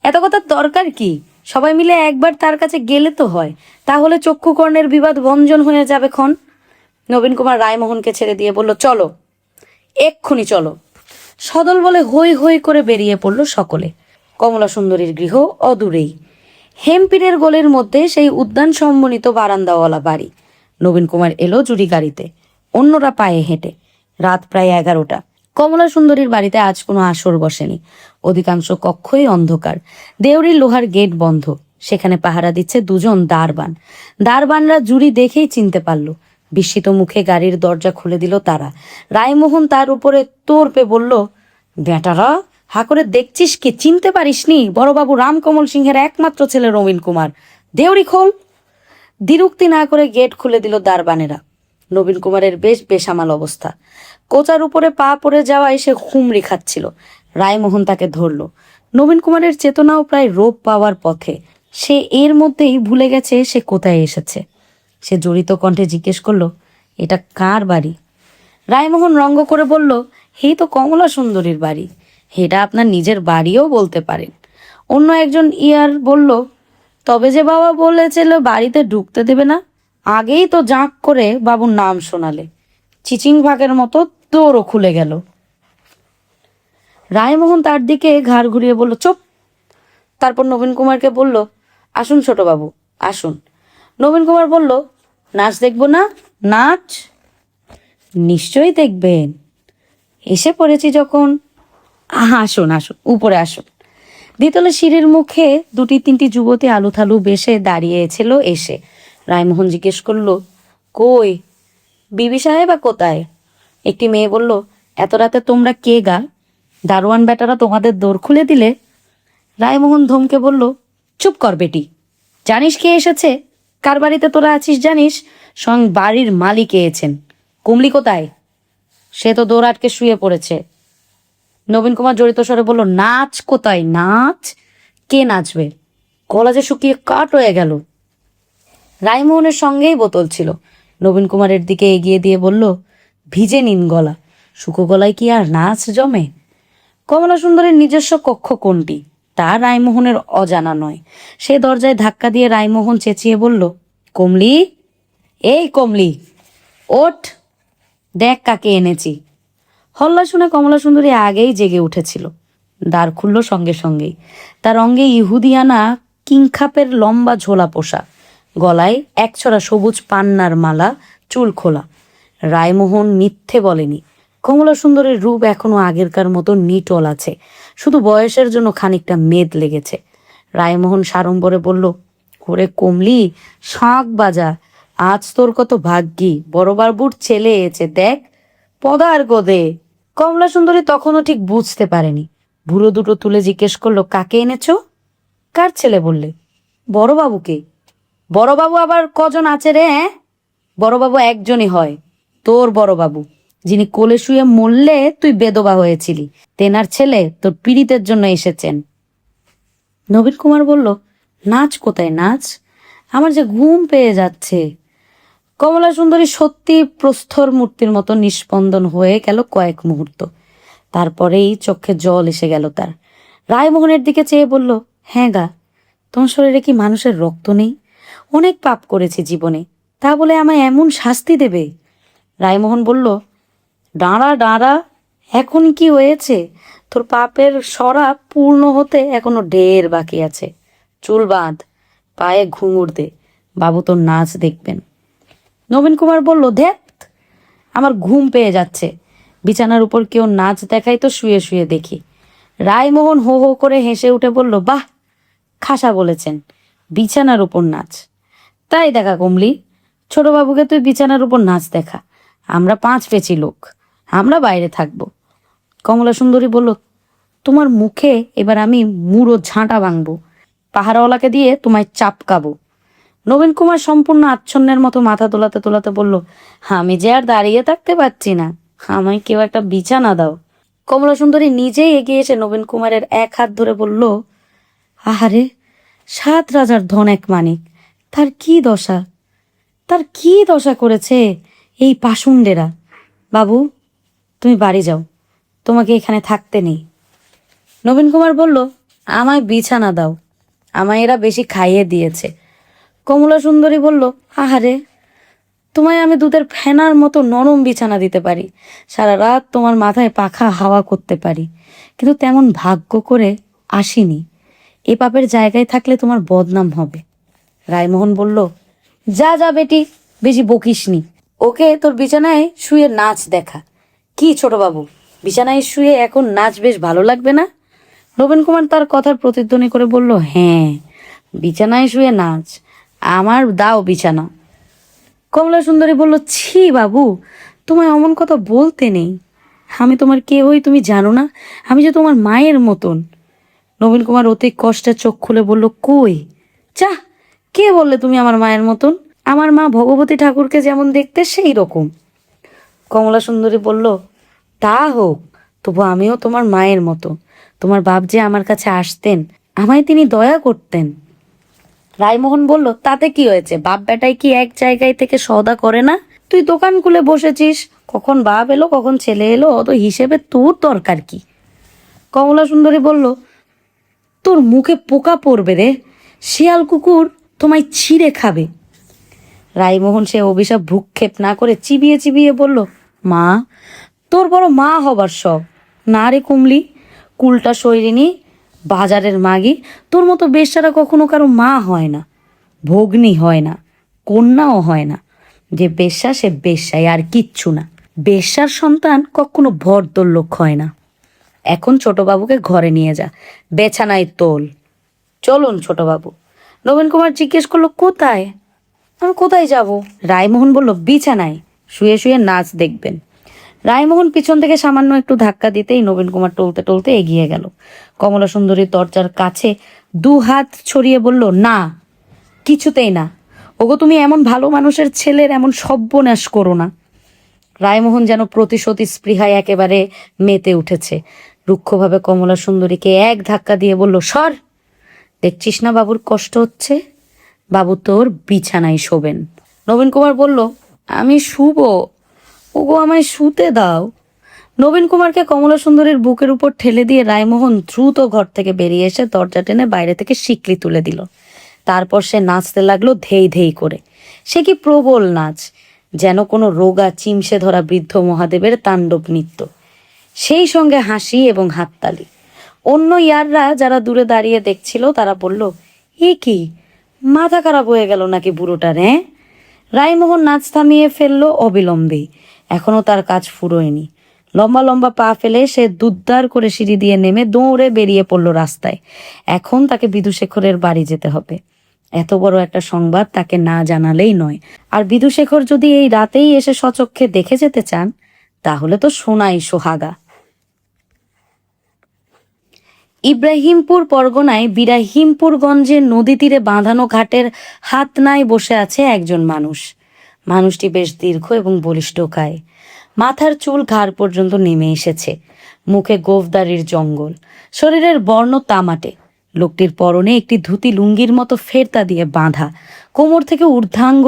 এত কথার দরকার কি? সবাই মিলে একবার তার কাছে গেলে তো হয়, তাহলে চক্ষুকর্ণের বিবাদ ভঞ্জন হয়ে যাবে ক্ষণ। নবীন কুমার রায়মোহনকে ছেড়ে দিয়ে বলল, চলো, এক্ষুনি চলো। সদল বলে হই হই করে বেরিয়ে পড়ল সকলে। কমলা সুন্দরীর গৃহ অদূরেই, হেমপিরের গোলের মধ্যে সেই উদ্যান সম্বলিত বারান্দাওয়ালা বাড়ি। নবীন কুমার এলো জুড়ি গাড়িতে, অন্যরা পায়ে হেঁটে। রাত প্রায় 11টা। কমলা সুন্দরীর বাড়িতে আজ কোনো আসর বসেনি। অধিকাংশ কক্ষই অন্ধকার, দেউরির লোহার গেট বন্ধ। সেখানে পাহারা দিচ্ছে 2জন দারবান। দারবানরা জুড়ি দেখেই চিনতে পারল। বিস্মিত মুখে গাড়ির দরজা খুলে দিল তারা। রায়মোহন তার উপরে তোড়পে বলল, বেটারা, হা করে দেখছিস কি, চিনতে পারিসনি? বড়বাবু রামকমল সিংহের একমাত্র ছেলে নবীন কুমার। দেউরি খোল। দ্বিরুক্তি না করে গেট খুলে দিল দারবানেরা। নবীন কুমারের বেশ বেসামাল অবস্থা, কোচার উপরে পা পড়ে যাওয়ায় সে হুমড়ি খাচ্ছিল। রায়মোহন তাকে ধরল। নবীন কুমারের চেতনাও প্রায় রোপ পাওয়ার পথে। সে এর মধ্যেই ভুলে গেছে সে কোথায় এসেছে। সে জড়িত কণ্ঠে জিজ্ঞেস করলো, এটা কার বাড়ি? রায়মোহন রঙ্গ করে বলল, এই তো কমলা সুন্দরীর বাড়ি। এটা আপনার নিজের বাড়িও বলতে পারেন। অন্য একজন বলল, তবে যে বাবা বলেছিল বাড়িতে ঢুকতে দেবে না, আগেই তো জাঁক করে বাবুর নাম শোনালে। চিচিং ভাগের মতো দৌড়ও খুলে গেল। রায়মোহন তার দিকে ঘাড় ঘুরিয়ে বলল, চুপ। তারপর নবীন কুমারকে বলল, আসুন ছোটবাবু, আসুন। নবীন কুমার বলল, নাচ দেখব না? নাচ নিশ্চয়ই দেখবেন, এসে পড়েছি যখন। আসুন আসুন, উপরে আসুন। দ্বিতলে সিঁড়ির মুখে 2-3টি যুবতী আলুথালু বেশে দাঁড়িয়েছিল। এসে রায়মোহন জিজ্ঞেস করলো, কই বিবি সাহেবা কোথায়? একটি মেয়ে বলল, এত রাতে তোমরা কে গা? দারোয়ান বেটারা তোমাদের দোর খুলে দিলে? রায়মোহন ধমকে বলল, চুপ কর বেটি, জানিস কে এসেছে? কার বাড়িতে তোরা আছিস জানিস? স্বয়ং বাড়ির মালিক এসেছেন। কুমলি কোথায়? সে তো দৌড় আটকে শুয়ে পড়েছে। নবীন কুমার জড়িত স্বরে বলল, নাচ কোথায়? নাচ? কে নাচবে? গলা যে শুকিয়ে কাঠ হয়ে গেল। রায়মোহনের সঙ্গেই বোতল ছিল। নবীন কুমারের দিকে এগিয়ে দিয়ে বলল, ভিজে নিন গলা, শুকো গলায় কি আর নাচ জমে? কমলা সুন্দরীর নিজস্ব কক্ষ কোনটি তা রায়মোহনের অজানা নয়। সে দরজায় ধাক্কা দিয়ে রায়মোহন চেঁচিয়ে বলল, কমলি, এই কমলি, ওঠ। দেখ কাকে এনেছি। হল্লা শুনে কমলা সুন্দরী আগেই জেগে উঠেছিল। দ্বার খুলল সঙ্গে সঙ্গেই। তার অঙ্গে ইহুদিয়ানা কিংখাপের লম্বা ঝোলা পোষা, গলায় একছড়া সবুজ পান্নার মালা, চুল খোলা। রায়মোহন মিথ্যে বলেনি। কমলা সুন্দরীর রূপ এখনো আগেরকার মতো নিটল আছে, শুধু বয়সের জন্য খানিকটা মেদ লেগেছে। রায়মোহন সাড়ম্বরে বলল, ওরে কমলি, শাঁখ বাজা, আজ তোর কত ভাগ্যি, বড়বাবুর ছেলে এসেছে দেখ, পদার গোদে। কমলা সুন্দরী তখনও ঠিক বুঝতে পারেনি। ভুরু দুটো তুলে জিজ্ঞেস করলো, কাকে এনেছো? কার ছেলে বললে? বড়বাবুকে। বড়বাবু আবার কজন আছে রে? হ্যাঁ, বড়বাবু একজনই হয়, তোর বড়বাবু, যিনি কোলে শুয়ে মরলে তুই বেদবা হয়েছিলি। তেনার ছেলে তোর পীড়িতের জন্য এসেছেন। নবীন কুমার বলল, নাচ কোথায় নাচ? আমার যে ঘুম পেয়ে যাচ্ছে। কমলা সুন্দরী সত্যি প্রস্তর মূর্তির মতো নিস্পন্দন হয়ে গেল কয়েক মুহূর্ত। তারপরেই চোখে জল এসে গেল তার। রায়মোহনের দিকে চেয়ে বলল, হ্যাঁ গা, তোমার শরীরে কি মানুষের রক্ত নেই? অনেক পাপ করেছি জীবনে, তা বলে আমায় এমন শাস্তি দেবে? রায়মোহন বলল, দাঁড়া দাঁড়া, এখন কি হয়েছে? তোর পাপের সরা পূর্ণ হতে এখনো ঢের বাকি আছে। চুল বাঁধ, পায়ে ঘুঙুর দে, বাবু তোর নাচ দেখবেন। নবীন কুমার বলল, ধ্যাত, আমার ঘুম পেয়ে যাচ্ছে, বিছানার উপর কেউ নাচ দেখাই তো শুয়ে শুয়ে দেখি। রায়মোহন হো হো করে হেসে উঠে বলল, বাহ, খাসা বলেছেন, বিছানার উপর নাচ। তাই দেখা কমলি, ছোটবাবুকে তুই বিছানার উপর নাচ দেখা, আমরা 5 পেঁচি লোক, আমরা বাইরে থাকবো। কমলা সুন্দরী বলল, তোমার মুখে এবার আমি মুড়ো ঝাঁটা ভাঙবো, পাহারাওয়ালাকে দিয়ে তোমায় চাপকাবো। নবীন কুমার সম্পূর্ণ আচ্ছন্নের মতো মাথা তোলাতে তোলাতে বলল, আমি যে আর দাঁড়িয়ে থাকতে পারছি না, আমায় কেউ একটা বিছানা দাও। কমলা সুন্দরী নিজেই এগিয়ে এসে নবীন কুমারের এক হাত ধরে বলল, আহারে, 7 রাজার ধন এক মানিক, তার কি দশা, তার কি দশা করেছে এই পাষণ্ডেরা। বাবু, তুমি বাড়ি যাও, তোমাকে এখানে থাকতে নেই। নবীন কুমার বলল, আমায় বিছানা দাও, আমায় এরা বেশি খাইয়ে দিয়েছে। কমলা সুন্দরী বলল, আহারে, তোমায় আমি দুধের ফেনার মতো নরম বিছানা দিতে পারি, সারা রাত তোমার মাথায় পাখা হাওয়া করতে পারি, কিন্তু তেমন ভাগ্য করে আসিনি। এ পাপের জায়গায় থাকলে তোমার বদনাম হবে। রায়মোহন বলল, যা যা বেটি, বেশি বকিসনি, ওকে তোর বিছানায় শুয়ে নাচ দেখা। কি ছোটবাবু, বিছানায় শুয়ে এখন নাচ বেশ ভালো লাগবে না? নবীন কুমার তার কথার প্রতিধ্বনি করে বলল, হ্যাঁ, বিছানায় শুয়ে নাচ, আমার দাও বিছানা। কমলা সুন্দরী বলল, ছি বাবু, তোমায় অমন কথা বলতে নেই, আমি তোমার কে হই তুমি জানো না? আমি যে তোমার মায়ের মতন। নবীন কুমার অতি কষ্টে চোখ খুলে বলল, কই, যা, কে বললে তুমি আমার মায়ের মতন? আমার মা ভগবতী ঠাকুরকে যেমন দেখতে সেই রকম। কমলা সুন্দরী বলল, তা হোক, তবু আমিও তোমার মায়ের মতো। তোমার বাপ যে আমার কাছে আসতেন, আমায় তিনি দয়া করতেন। রায়মোহন বলল, তাতে কি হয়েছে, বাপ বেটাই কি এক জায়গায় থেকে সওদা করে না? তুই দোকান খুলে বসেছিস, কখন বাপ এলো কখন ছেলে এলো, অত হিসেবে তোর দরকার কি? কমলা সুন্দরী বলল, তোর মুখে পোকা পড়বে রে, শিয়াল কুকুর তোমায় ছিঁড়ে খাবে। রায়মোহন সে অভিশাপ ভ্রুক্ষেপ না করে চিবিয়ে চিবিয়ে বলল, মা, তোর বড় মা হবার শখ না রে কুমলি, কুলটা সৈরিনী, বাজারের মাগি, তোর মতো বেশ্যারা কখনো কারো মা হয় না, ভগ্নী হয় না, কন্যাও হয় না। যে বেশ্যা সে বেশ্যাই, আর কিচ্ছু না। বেশ্যার সন্তান কখনো ভরদোল্লক হয় না। এখন ছোটবাবুকে ঘরে নিয়ে যা, বেছানায় তোল। চলুন ছোটবাবু। নবীন কুমার জিজ্ঞেস করলো, কোথায়? আমি কোথায় যাব? রায়মোহন বলল, বিছানায় শুয়ে শুয়ে নাচ দেখবেন। রায়মোহন পিছন থেকে সামান্য একটু ধাক্কা দিতেই নবীন কুমার টলতে টলতে এগিয়ে গেল। কমলা সুন্দরী দরজার কাছে 2 হাত ছড়িয়ে বলল, না, কিছুতেই না। ওগো, তুমি এমন ভালো মানুষের ছেলের এমন সর্বনাশ করো না। রায়মোহন যেন প্রতিশোধী স্পৃহায় একেবারে মেতে উঠেছে। রুক্ষভাবে কমলা সুন্দরীকে এক ধাক্কা দিয়ে বলল, সর, দেখছিস না বাবুর কষ্ট হচ্ছে, বাবু তোর বিছানায় শোবেন। নবীন কুমার বলল, আমি শুবো, ওগো আমায় শুতে দাও। নবীন কুমারকে কমলা সুন্দরীর বুকের উপর ঠেলে দিয়ে রায়মোহন দ্রুত ঘর থেকে বেরিয়ে এসে দরজা টেনে বাইরে থেকে শিকলি তুলে দিল। তারপর সে নাচতে লাগলো ধেই ধেই করে। সে কি প্রবল নাচ! যেন কোনো রোগা চিমসে ধরা বৃদ্ধ মহাদেবের তাণ্ডব নৃত্য, সেই সঙ্গে হাসি এবং হাততালি। অন্য ইয়াররা যারা দূরে দাঁড়িয়ে দেখছিল তারা বলল, এ কি, মাথা খারাপ হয়ে গেল নাকি বুড়োটার? হ্যাঁ। রায়মোহন নাচ থামিয়ে ফেললো অবিলম্বেই। এখনো তার কাজ ফুরোয়নি। লম্বা লম্বা পা ফেলে সে দুদ্দার করে সিঁড়ি দিয়ে নেমে দৌড়ে বেরিয়ে পড়ল রাস্তায়। এখন তাকে বিধুশেখরের বাড়ি যেতে হবে। এত বড় একটা সংবাদ তাকে না জানালেই নয়। আর বিধুশেখর যদি এই রাতেই এসে সচক্ষে দেখে যেতে চান, তাহলে তো সোনাই সোহাগা। ইব্রাহিমপুর পরগনায় বিরাহিমপুরগঞ্জের নদী তীরে বাঁধানো ঘাটের হাত নাই বসে আছে একজন মানুষ। মানুষটি বেশ দীর্ঘ এবং বলিষ্ঠকায়। মাথার চুল ঘাড় পর্যন্ত নেমে এসেছে। মুখে গোঁফদাড়ির জঙ্গল, শরীরের বর্ণ তামাটে। লোকটির পরনে একটি ধুতি লুঙ্গির মতো ফেরতা দিয়ে বাঁধা, কোমর থেকে ঊর্ধ্বাঙ্গ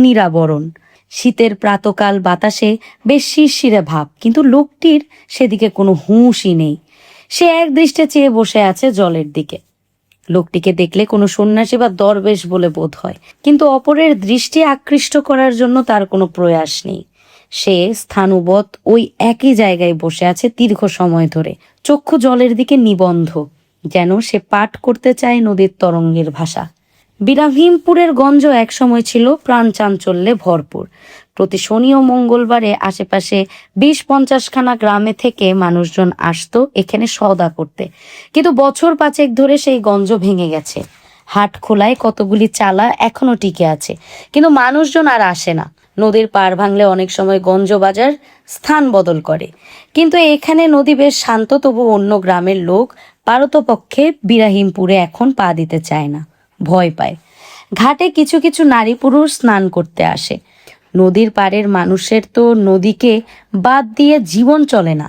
নিরাবরণ। শীতের প্রাতকাল বাতাসে বেশ শিরশিরে ভাব, কিন্তু লোকটির সেদিকে কোনো হুঁশই নেই। সে এক দৃষ্টে চেয়ে বসে আছে জলের দিকে। লোকটিকে দেখলে কোনো সন্ন্যাসী বা দরবেশ বলে বোধ হয়, কিন্তু অপরের দৃষ্টি আকৃষ্ট করার জন্য তার কোনো প্রয়াস নেই। সে স্থানুবৎ ওই একই জায়গায় বসে আছে দীর্ঘ সময় ধরে, চক্ষু জলের দিকে নিবন্ধ, যেন সে পাঠ করতে চায় নদীর তরঙ্গের ভাষা। বিরাহিমপুরের গঞ্জ একসময় ছিল প্রাণ চাঞ্চল্যে ভরপুর। প্রতি শনি ও মঙ্গলবারে আশেপাশে 20-50খানা গ্রামে থেকে মানুষজন আসতো এখানে সওদা করতে, কিন্তু বছর 5 ধরে সেই গঞ্জ ভেঙে গেছে। হাট খোলায় কতগুলি চালা এখনো টিকে আছে, কিন্তু মানুষজন আর আসে না। নদীর পার ভাঙলে অনেক সময় গঞ্জ বাজার স্থান বদল করে, কিন্তু এখানে নদী বেশ শান্ত। তবু অন্য গ্রামের লোক পারতপক্ষে বিরাহিমপুরে এখন পা দিতে চায় না, ভয় পায়। ঘাটে কিছু কিছু নারী পুরুষ স্নান করতে আসে। নদীর পাড়ের মানুষের তো নদীকে বাদ দিয়ে জীবন চলে না।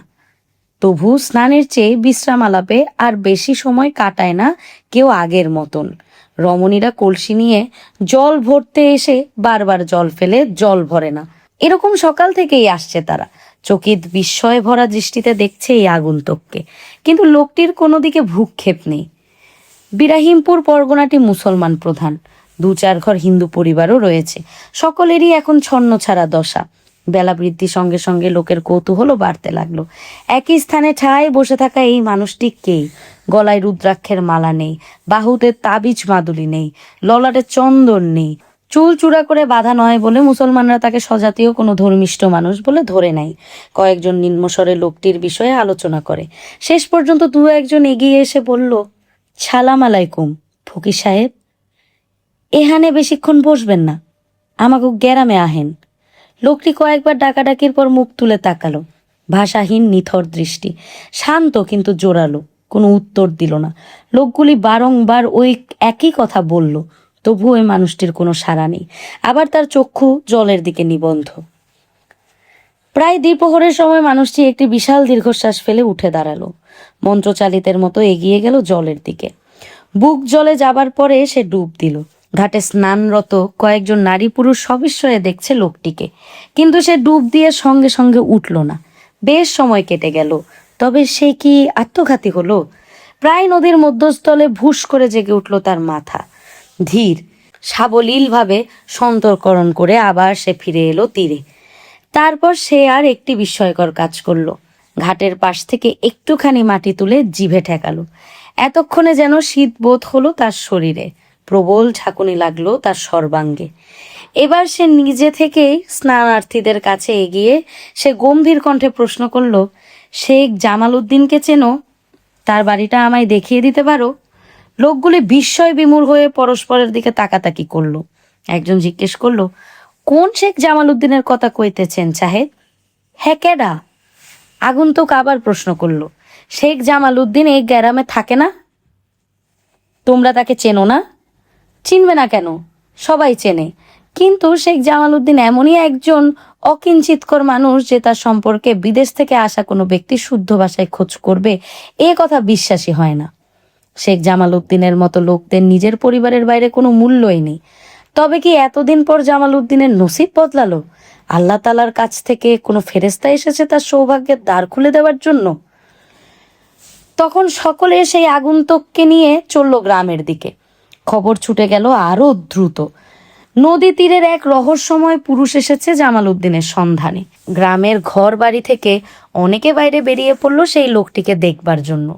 তবু স্নানের চেয়ে বিশ্রাম আলাপে আর বেশি সময় কাটায় না কেউ আগের মতন। রমণীরা কলসি নিয়ে জল ভরতে এসে বারবার জল ফেলে জল ভরে না। এরকম সকাল থেকেই আসছে তারা। চকিত বিস্ময় ভরা দৃষ্টিতে দেখছে এই আগন্তুককে, কিন্তু লোকটির কোনো দিকে ভ্রুক্ষেপ নেই। বিরাহিমপুর পরগনাটি মুসলমান প্রধান। 2-4 ঘর হিন্দু পরিবারও রয়েছে। সকলেরই এখন ছন্ন ছাড়া দশা। বেলা বৃদ্ধির সঙ্গে সঙ্গে লোকের কৌতূহলও বাড়তে লাগলো। একই স্থানে ঠায় বসে থাকা এই মানুষটি কে? গলায় রুদ্রাক্ষের মালা নেই, বাহুতে তাবিজ মাদুলি নেই, ললাটে চন্দন নেই। চুল চূড়া করে বাঁধা নয় বলে মুসলমানরা তাকে স্বজাতীয় কোনো ধর্মিষ্ঠ মানুষ বলে ধরে নেয়। কয়েকজন নিম্নস্বরে লোকটির বিষয়ে আলোচনা করে। শেষ পর্যন্ত 2-1 এগিয়ে এসে বলল, সালাম আলাইকুম ফকির সাহেব, এখানে বেশিক্ষণ বসবেন না, আমাকে গ্যারামে আহেন। লোকটি কয়েকবার ডাকাডাকির পর মুখ তুলে তাকালো। ভাষাহীন নিথর দৃষ্টি, শান্ত কিন্তু জোরালো। কোনো উত্তর দিল না। লোকগুলি বারংবার ওই একই কথা বলল, তবু ওই মানুষটির কোনো সাড়া নেই। আবার তার চক্ষু জলের দিকে নিবন্ধ। প্রায় দ্বিপ্রহরের সময় মানুষটি একটি বিশাল দীর্ঘশ্বাস ফেলে উঠে দাঁড়ালো। মন্ত্রচালিতের মতো এগিয়ে গেল জলের দিকে। বুক জলে যাবার পরে সে ডুব দিল। ঘাটে স্নানরত কয়েকজন নারী পুরুষ সবিস্ময়ে দেখছে লোকটিকে, কিন্তু সে ডুব দিয়ে সঙ্গে সঙ্গে উঠল না। বেশ সময় কেটে গেল। তবে সে কি আত্মঘাতী হলো? প্রায় নদীর মধ্যস্থলে ভুস করে জেগে উঠল তার মাথা। ধীর সাবলীলভাবে সন্তর্করণ করে আবার সে ফিরে এলো তীরে। তারপর সে আর একটি বিস্ময়কর কাজ করলো। ঘাটের পাশ থেকে একটুখানি মাটি তুলে জিভে ঠেকালো। এতক্ষণে যেন শীত বোধ হলো তার শরীরে, প্রবল ঝাঁকুনি লাগলো তার সর্বাঙ্গে। এবার সে নিজে থেকেই স্নানার্থীদের কাছে এগিয়ে সে গম্ভীর কণ্ঠে প্রশ্ন করলো, শেখ জামাল উদ্দিনকে চেনো? তার বাড়িটা আমায় দেখিয়ে দিতে পারো? লোকগুলি বিস্ময় বিমূঢ় হয়ে পরস্পরের দিকে তাকাতাকি করলো। একজন জিজ্ঞেস করলো, কোন শেখ জামাল উদ্দিনের কথা কইতেছেন সাহেব? হ্যাঁ, কেডা? আগন্তুক আবার প্রশ্ন করলো, শেখ জামাল উদ্দিন এই গ্রামে থাকে না? তোমরা তাকে চেনো না? চিনবে না কেন? সবাই চেনে। কিন্তু শেখ জামাল উদ্দিন এমনই একজন অকিঞ্চিতকর মানুষ যে তার সম্পর্কে বিদেশ থেকে আসা কোনো ব্যক্তি শুদ্ধ ভাষায় খোঁজ করবে, এ কথা বিশ্বাসী হয় না। শেখ জামাল উদ্দিনের মতো লোকদের নিজের পরিবারের বাইরে কোনো মূল্যই নেই। তবে কি এতদিন পর জামাল উদ্দিনের নসিব বদলালো? আল্লাহ তাআলার কাছ থেকে কোনো ফেরেশতা এসেছে তার সৌভাগ্যের দ্বার খুলে দেওয়ার জন্য? তখন সকলে সেই আগন্তুককে নিয়ে চলল গ্রামের দিকে। খবর ছুটে গেল আরো দ্রুত। নদী তীরের এক রহস্যময় পুরুষ এসেছে জামাল উদ্দিনের সন্ধানে। গ্রামের ঘর বাড়ি থেকে অনেকে বাইরে বেরিয়ে পড়ল সেই লোকটিকে দেখবার জন্য।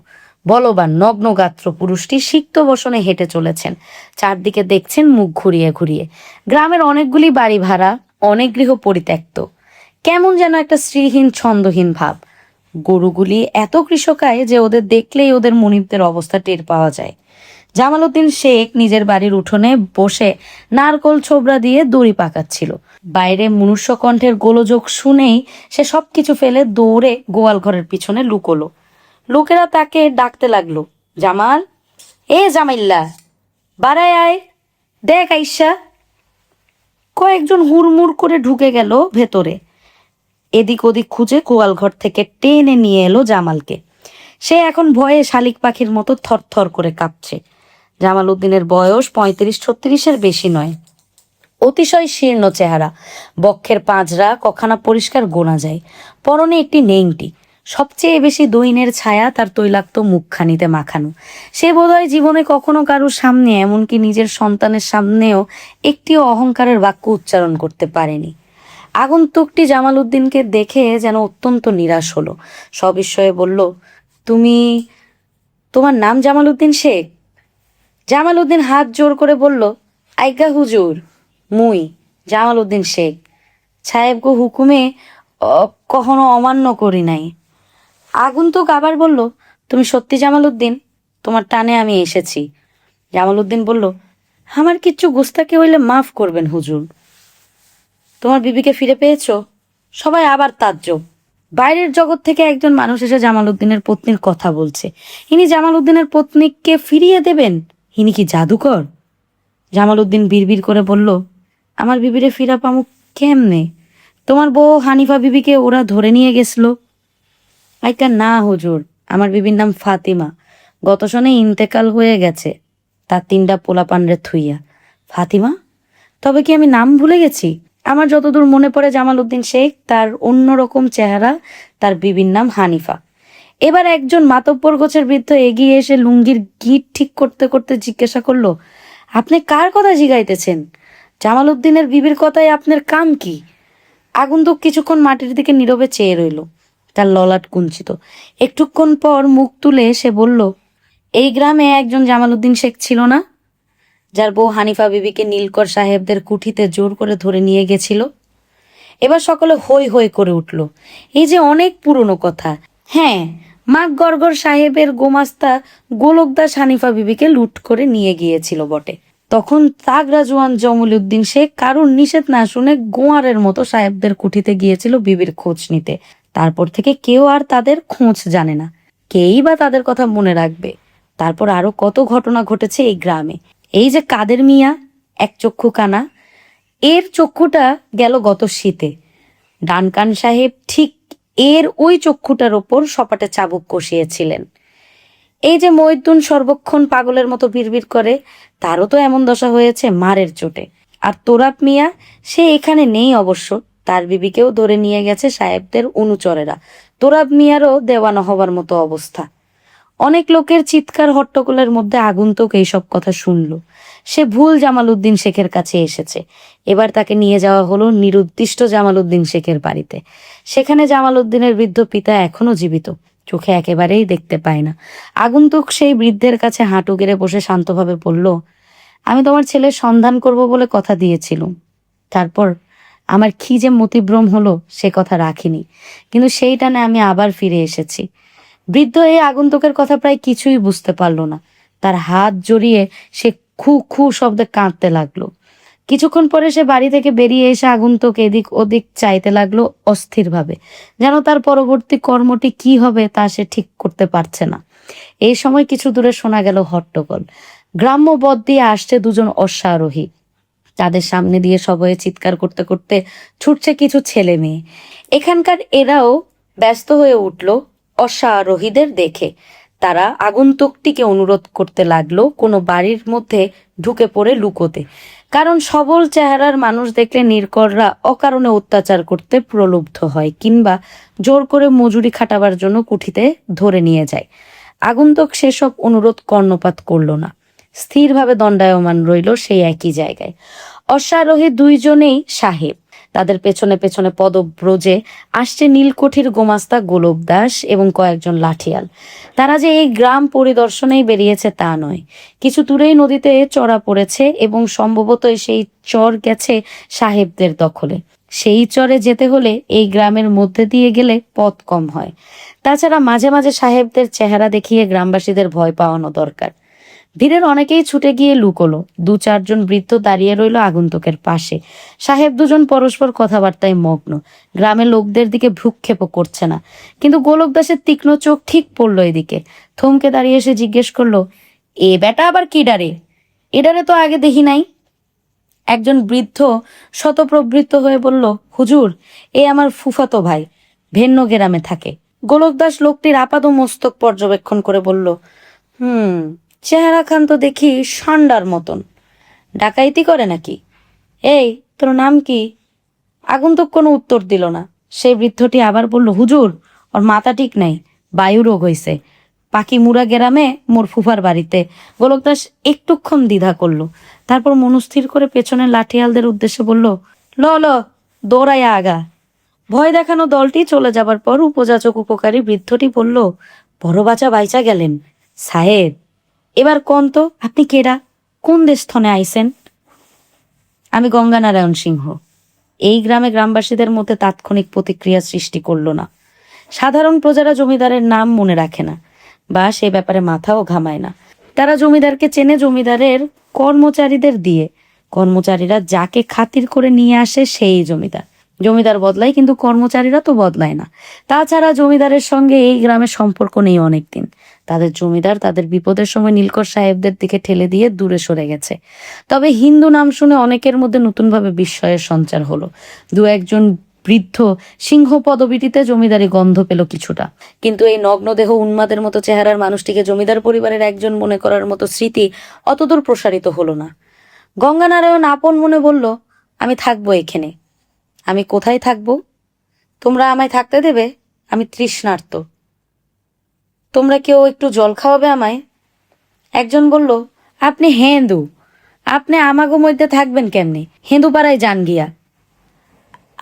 বলবান নগ্নগাত্র পুরুষটি সিক্ত বসনে হেঁটে চলেছেন, চারদিকে দেখছেন মুখ ঘুরিয়ে ঘুরিয়ে। গ্রামের অনেকগুলি বাড়ি ভাড়া, অনেক গৃহ পরিত্যক্ত, কেমন যেন একটা শ্রীহীন ছন্দহীন ভাব। গরুগুলি এত কৃষকায় যে ওদের দেখলেই ওদের মুনিবদের অবস্থা টের পাওয়া যায়। জামাল উদ্দিন শেখ নিজের বাড়ির উঠোনে বসে নারকোল ছোবড়া দিয়ে দড়ি পাকাচ্ছিল। বাইরে মনুষ্য কণ্ঠের গোলযোগ শুনেই সে সবকিছু ফেলে দৌড়ে গোয়াল ঘরের পিছনে লুকোলো। লোকেরা তাকে ডাকতে লাগলো, জামাল, এ জামাইল্লা, বাড়ায় আয়, দেখ আইসা। কয়েকজন হুড়মুড় করে ঢুকে গেল ভেতরে। এদিক ওদিক খুঁজে গোয়াল ঘর থেকে টেনে নিয়ে এলো জামালকে। সে এখন ভয়ে শালিক পাখির মতো থরথর করে কাঁপছে। জামাল উদ্দিনের বয়স 35-36-এর বেশি নয়। অতিশয় শীর্ণ চেহারা, বক্ষের পাঁজরা কখানা পরিষ্কার গোনা যায়। পরনে একটি নেংটি, সবচেয়ে বেশি দৈনের ছায়া তার তৈলাক্ত মুখখানিতে মাখানো। সে বোধহয় জীবনে কখনো কারোর সামনে, এমনকি নিজের সন্তানের সামনেও একটিও অহংকারের বাক্য উচ্চারণ করতে পারেনি। আগন্তুকটি জামাল উদ্দিনকে দেখে যেন অত্যন্ত নিরাশ হলো। সবিস্ময়ে বলল, তোমার নাম জামাল উদ্দিন শেখ? জামাল উদ্দিন হাত জোর করে বলল, আজ্ঞা হুজুর, মুই জামাল উদ্দিন শেখ সাহেবগো হুকুমে কখনো অমান্য করি নাই। আগন্তুক আবার বলল, তুমি সত্যি জামাল উদ্দিন? তোমার টানে আমি এসেছি। জামাল উদ্দিন বলল, আমার কিচ্ছু গুস্তাকে হইলে মাফ করবেন হুজুর। তোমার বিবিকে ফিরে পেয়েছো? সবাই আবার তাজ্জব। বাইরের জগৎ থেকে একজন মানুষ এসে জামাল উদ্দিনের পত্নীর কথা বলছে। ইনি জামাল উদ্দিনের পত্নীকে ফিরিয়ে দেবেন? ইনি কি জাদুকর? জামাল উদ্দিন বিড়বিড় করে বলল, আমার বিবিরে ফিরা পামু কেমনে? তোমার বউ হানিফা বিবিকে ওরা ধরে নিয়ে গেছিল। আইকা না হুজুর, আমার বিবির নাম ফাতিমা, গত সনে ইন্তেকাল হয়ে গেছে, তার 3টা পোলাপানরে থুইয়া। ফাতিমা? তবে কি আমি নাম ভুলে গেছি? আমার যতদূর মনে পড়ে জামাল উদ্দিন শেখ, তার অন্যরকম চেহারা, তার বিবির নাম হানিফা। এবার একজন মাতব্বর গোছের বৃদ্ধ এগিয়ে এসে লুঙ্গির গিট ঠিক করতে করতে জিজ্ঞাসা করলো, আপনি কার কথা জিগাইতেছেন? জামাল উদ্দিনের বিবির কথায় আপনার কাম কি? আগন্তুক কিছুক্ষণ মাটির দিকে নীরবে চেয়ে রইল, তার ললাট কুঞ্চিত। একটুক্ষণ পর মুখ তুলে সে বলল, এই গ্রামে একজন জামাল উদ্দিন শেখ ছিল না, যার বউ হানিফা বিবিকে নীলকর সাহেবদের কুঠিতে জোর করে ধরে নিয়ে গেছিল? এবার সকলে হই হই করে উঠল। এই যে অনেক পুরনো কথা। হ্যাঁ, মাক গরগর সাহেবের গোমাস্তা গোলকদাস হানিফা বিবিকে লুট করে নিয়ে গিয়েছিল বটে। তখন তাগরা জোয়ান জমুল উদ্দিন শেখ কারুর নিষেধ না শুনে গোয়ারের মতো সাহেবদের কুঠিতে গিয়েছিল বিবির খোঁজ নিতে। তারপর থেকে কেউ আর তাদের খোঁজ জানে না। কেই বা তাদের কথা মনে রাখবে? তারপর আরো কত ঘটনা ঘটেছে এই গ্রামে। এই যে কাদের মিয়া, এক চক্ষু কানা, এর চক্ষুটা গেল গত শীতে। ডানকান সাহেব ঠিক এর ওই চক্ষুটার ওপর সপাটে চাবুক কষিয়েছিলেন। এই যে মহিউদ্দিন সর্বক্ষণ পাগলের মতো বিড়বিড় করে, তারও তো এমন দশা হয়েছে মারের চোটে। আর তোরাব মিয়া, সে এখানে নেই অবশ্য, তার বিবিকেও ধরে নিয়ে গেছে সাহেবদের অনুচরেরা। তোরাব মিয়ারও দেওয়ানো হবার মতো অবস্থা। অনেক লোকের চিৎকার হট্টগোলের মধ্যে আগন্তুক এইসব কথা শুনল। সে ভুল জামাল উদ্দিন শেখের কাছে এসেছে। এবার তাকে নিয়ে যাওয়া হলো নিরুদ্দিষ্ট জামাল উদ্দিন শেখের বাড়িতে। সেখানে জামাল উদ্দিনের বৃদ্ধ পিতা এখনো জীবিত, চোখে একেবারেই দেখতে পায় না। আগন্তুক সেই বৃদ্ধের কাছে হাঁটু গেড়ে বসে শান্তভাবে বলল, আমি তোমার ছেলের সন্ধান করব বলে কথা দিয়েছিলুম। তারপর আমার কি যে মতিভ্রম হলো সে কথা রাখিনি, কিন্তু সেই টানে আমি আবার ফিরে এসেছি। বৃদ্ধ এই আগন্তুকের কথা প্রায় কিছুই বুঝতে পারল না। তার হাত জড়িয়ে সে খু খু শব্দে কাঁদতে লাগলো। কিছুক্ষণ পরে সে বাড়ি থেকে বেরিয়ে এসে আগন্তুক এদিক ওদিক চাইতে লাগলো অস্থিরভাবে, যেন তার পরবর্তী কর্মটি কি হবে তা সে ঠিক করতে পারছে না। এই সময় কিছু দূরে শোনা গেল হট্টগোল। গ্রাম্য পথ দিয়ে আসছে দুজন অশ্বারোহী। তাদের সামনে দিয়ে সবাই চিৎকার করতে করতে ছুটছে কিছু ছেলে মেয়ে। এখানকার এরাও ব্যস্ত হয়ে উঠল অশ্বারোহীদের দেখে। তারা আগন্তুকটিকে অনুরোধ করতে লাগলো কোনো বাড়ির মধ্যে ঢুকে পড়ে লুকোতে, কারণ সবল চেহারার মানুষ দেখলে নির্কররা অকারণে অত্যাচার করতে প্রলুব্ধ হয় কিংবা জোর করে মজুরি খাটাবার জন্য কুঠিতে ধরে নিয়ে যায়। আগন্তুক সেসব অনুরোধ কর্ণপাত করল না, স্থিরভাবে দণ্ডায়মান রইল সেই একই জায়গায়। অশ্বারোহী দুইজনেই সাহেব। তাদের পেছনে পেছনে পদব্রজে আসছে নীলকুঠির গোমাস্তা গোলক দাস এবং কয়েকজন লাঠিয়াল। তারা যে এই গ্রাম পরিদর্শনেই বেরিয়েছে তা নয়, কিছু দূরেই নদীতে চড়া পড়েছে এবং সম্ভবত সেই চর গেছে সাহেবদের দখলে। সেই চরে যেতে হলে এই গ্রামের মধ্যে দিয়ে গেলে পথ কম হয়। তাছাড়া মাঝে মাঝে সাহেবদের চেহারা দেখিয়ে গ্রামবাসীদের ভয় পাওয়ানো দরকার। ভিড়ের অনেকেই ছুটে গিয়ে লুকোলো। দু চারজন বৃদ্ধ দাঁড়িয়ে রইল আগন্তুকের পাশে। সাহেব দুজন পরস্পর কথাবার্তায় মগ্ন, গ্রামের লোকদের দিকে ভ্রুক্ষেপও করছে না। কিন্তু গোলক দাসের তীক্ষ্ণ চোখ ঠিক পড়লো এদিকে। থমকে দাঁড়িয়ে এসে জিজ্ঞেস করলো, এ বেটা আবার কি ডারে? এডারে তো আগে দেখি নাই। একজন বৃদ্ধ শতপ্রবৃত্ত হয়ে বলল, হুজুর, এ আমার ফুফাতো ভাই, ভিন্ন গ্রামে থাকে। গোলক দাস লোকটির আপাদ মস্তক পর্যবেক্ষণ করে বলল, চেহারা খান তো দেখি ষান্ডার মতন। ডাকাইতি করে নাকি? এই, তোর নাম কি? আগন্তুক কোনো উত্তর দিল না। সেই বৃদ্ধটি আবার বলল, হুজুর, ওর মাথা ঠিক নাই, বায়ু রোগ হইছে। পাকিমুরা গ্রামে মোর ফুফার বাড়িতে। গোলক দাস একটুক্ষণ দ্বিধা করলো, তারপর মনস্থির করে পেছনের লাঠিয়ালদের উদ্দেশ্যে বলল, ল ল, দৌড়াইয়া আগা। ভয় দেখানো দলটি চলে যাবার পর উপযাচক উপকারী বৃদ্ধটি বলল, বড় বাঁচা বাইচা গেলেন সাহেব। এবার কোন তো আপনি কেডা, কোন দেশ থনে আইসেন? আমি গঙ্গানারায়ণ সিংহ। এই গ্রামে গ্রামবাসীদের মধ্যে তাৎক্ষণিক প্রতিক্রিয়া সৃষ্টি করলো না। সাধারণ প্রজারা জমিদারের নাম মনে রাখে না বা সে ব্যাপারে মাথাও ঘামায় না। তারা জমিদারকে চেনে জমিদারের কর্মচারীদের দিয়ে। কর্মচারীরা যাকে খাতির করে নিয়ে আসে সেই জমিদার। জমিদার বদলায়, কিন্তু কর্মচারীরা তো বদলায় না। তাছাড়া জমিদারের সঙ্গে এই গ্রামের সম্পর্ক নেই অনেকদিন। তাদের জমিদার তাদের বিপদের সময় নীলকর সাহেবদের দিকে ঠেলে দিয়ে দূরে সরে গেছে। তবে হিন্দু নাম শুনে অনেকের মধ্যে নতুনভাবে বিস্ময়ের সঞ্চার হলো। দু একজন বৃদ্ধ সিংহ পদবীটিতে জমিদারি গন্ধ পেল কিছুটা। কিন্তু এই নগ্নদেহ উন্মাদের মতো চেহারার মানুষটিকে জমিদার পরিবারের একজন মনে করার মতো স্মৃতি অতদূর প্রসারিত হলো না। গঙ্গানারায়ণ আপন মনে বলল, আমি থাকবো এখানে। আমি কোথায় থাকবো? তোমরা আমায় থাকতে দেবে? আমি তৃষ্ণার্ত। তোমরা কেউ একটু জল খাওয়াবে আমায়? একজন বলল, আপনি হিন্দু, আপনি আমাগো মধ্যে থাকবেন কেমনি? হিন্দু পাড়ায় যান গিয়া।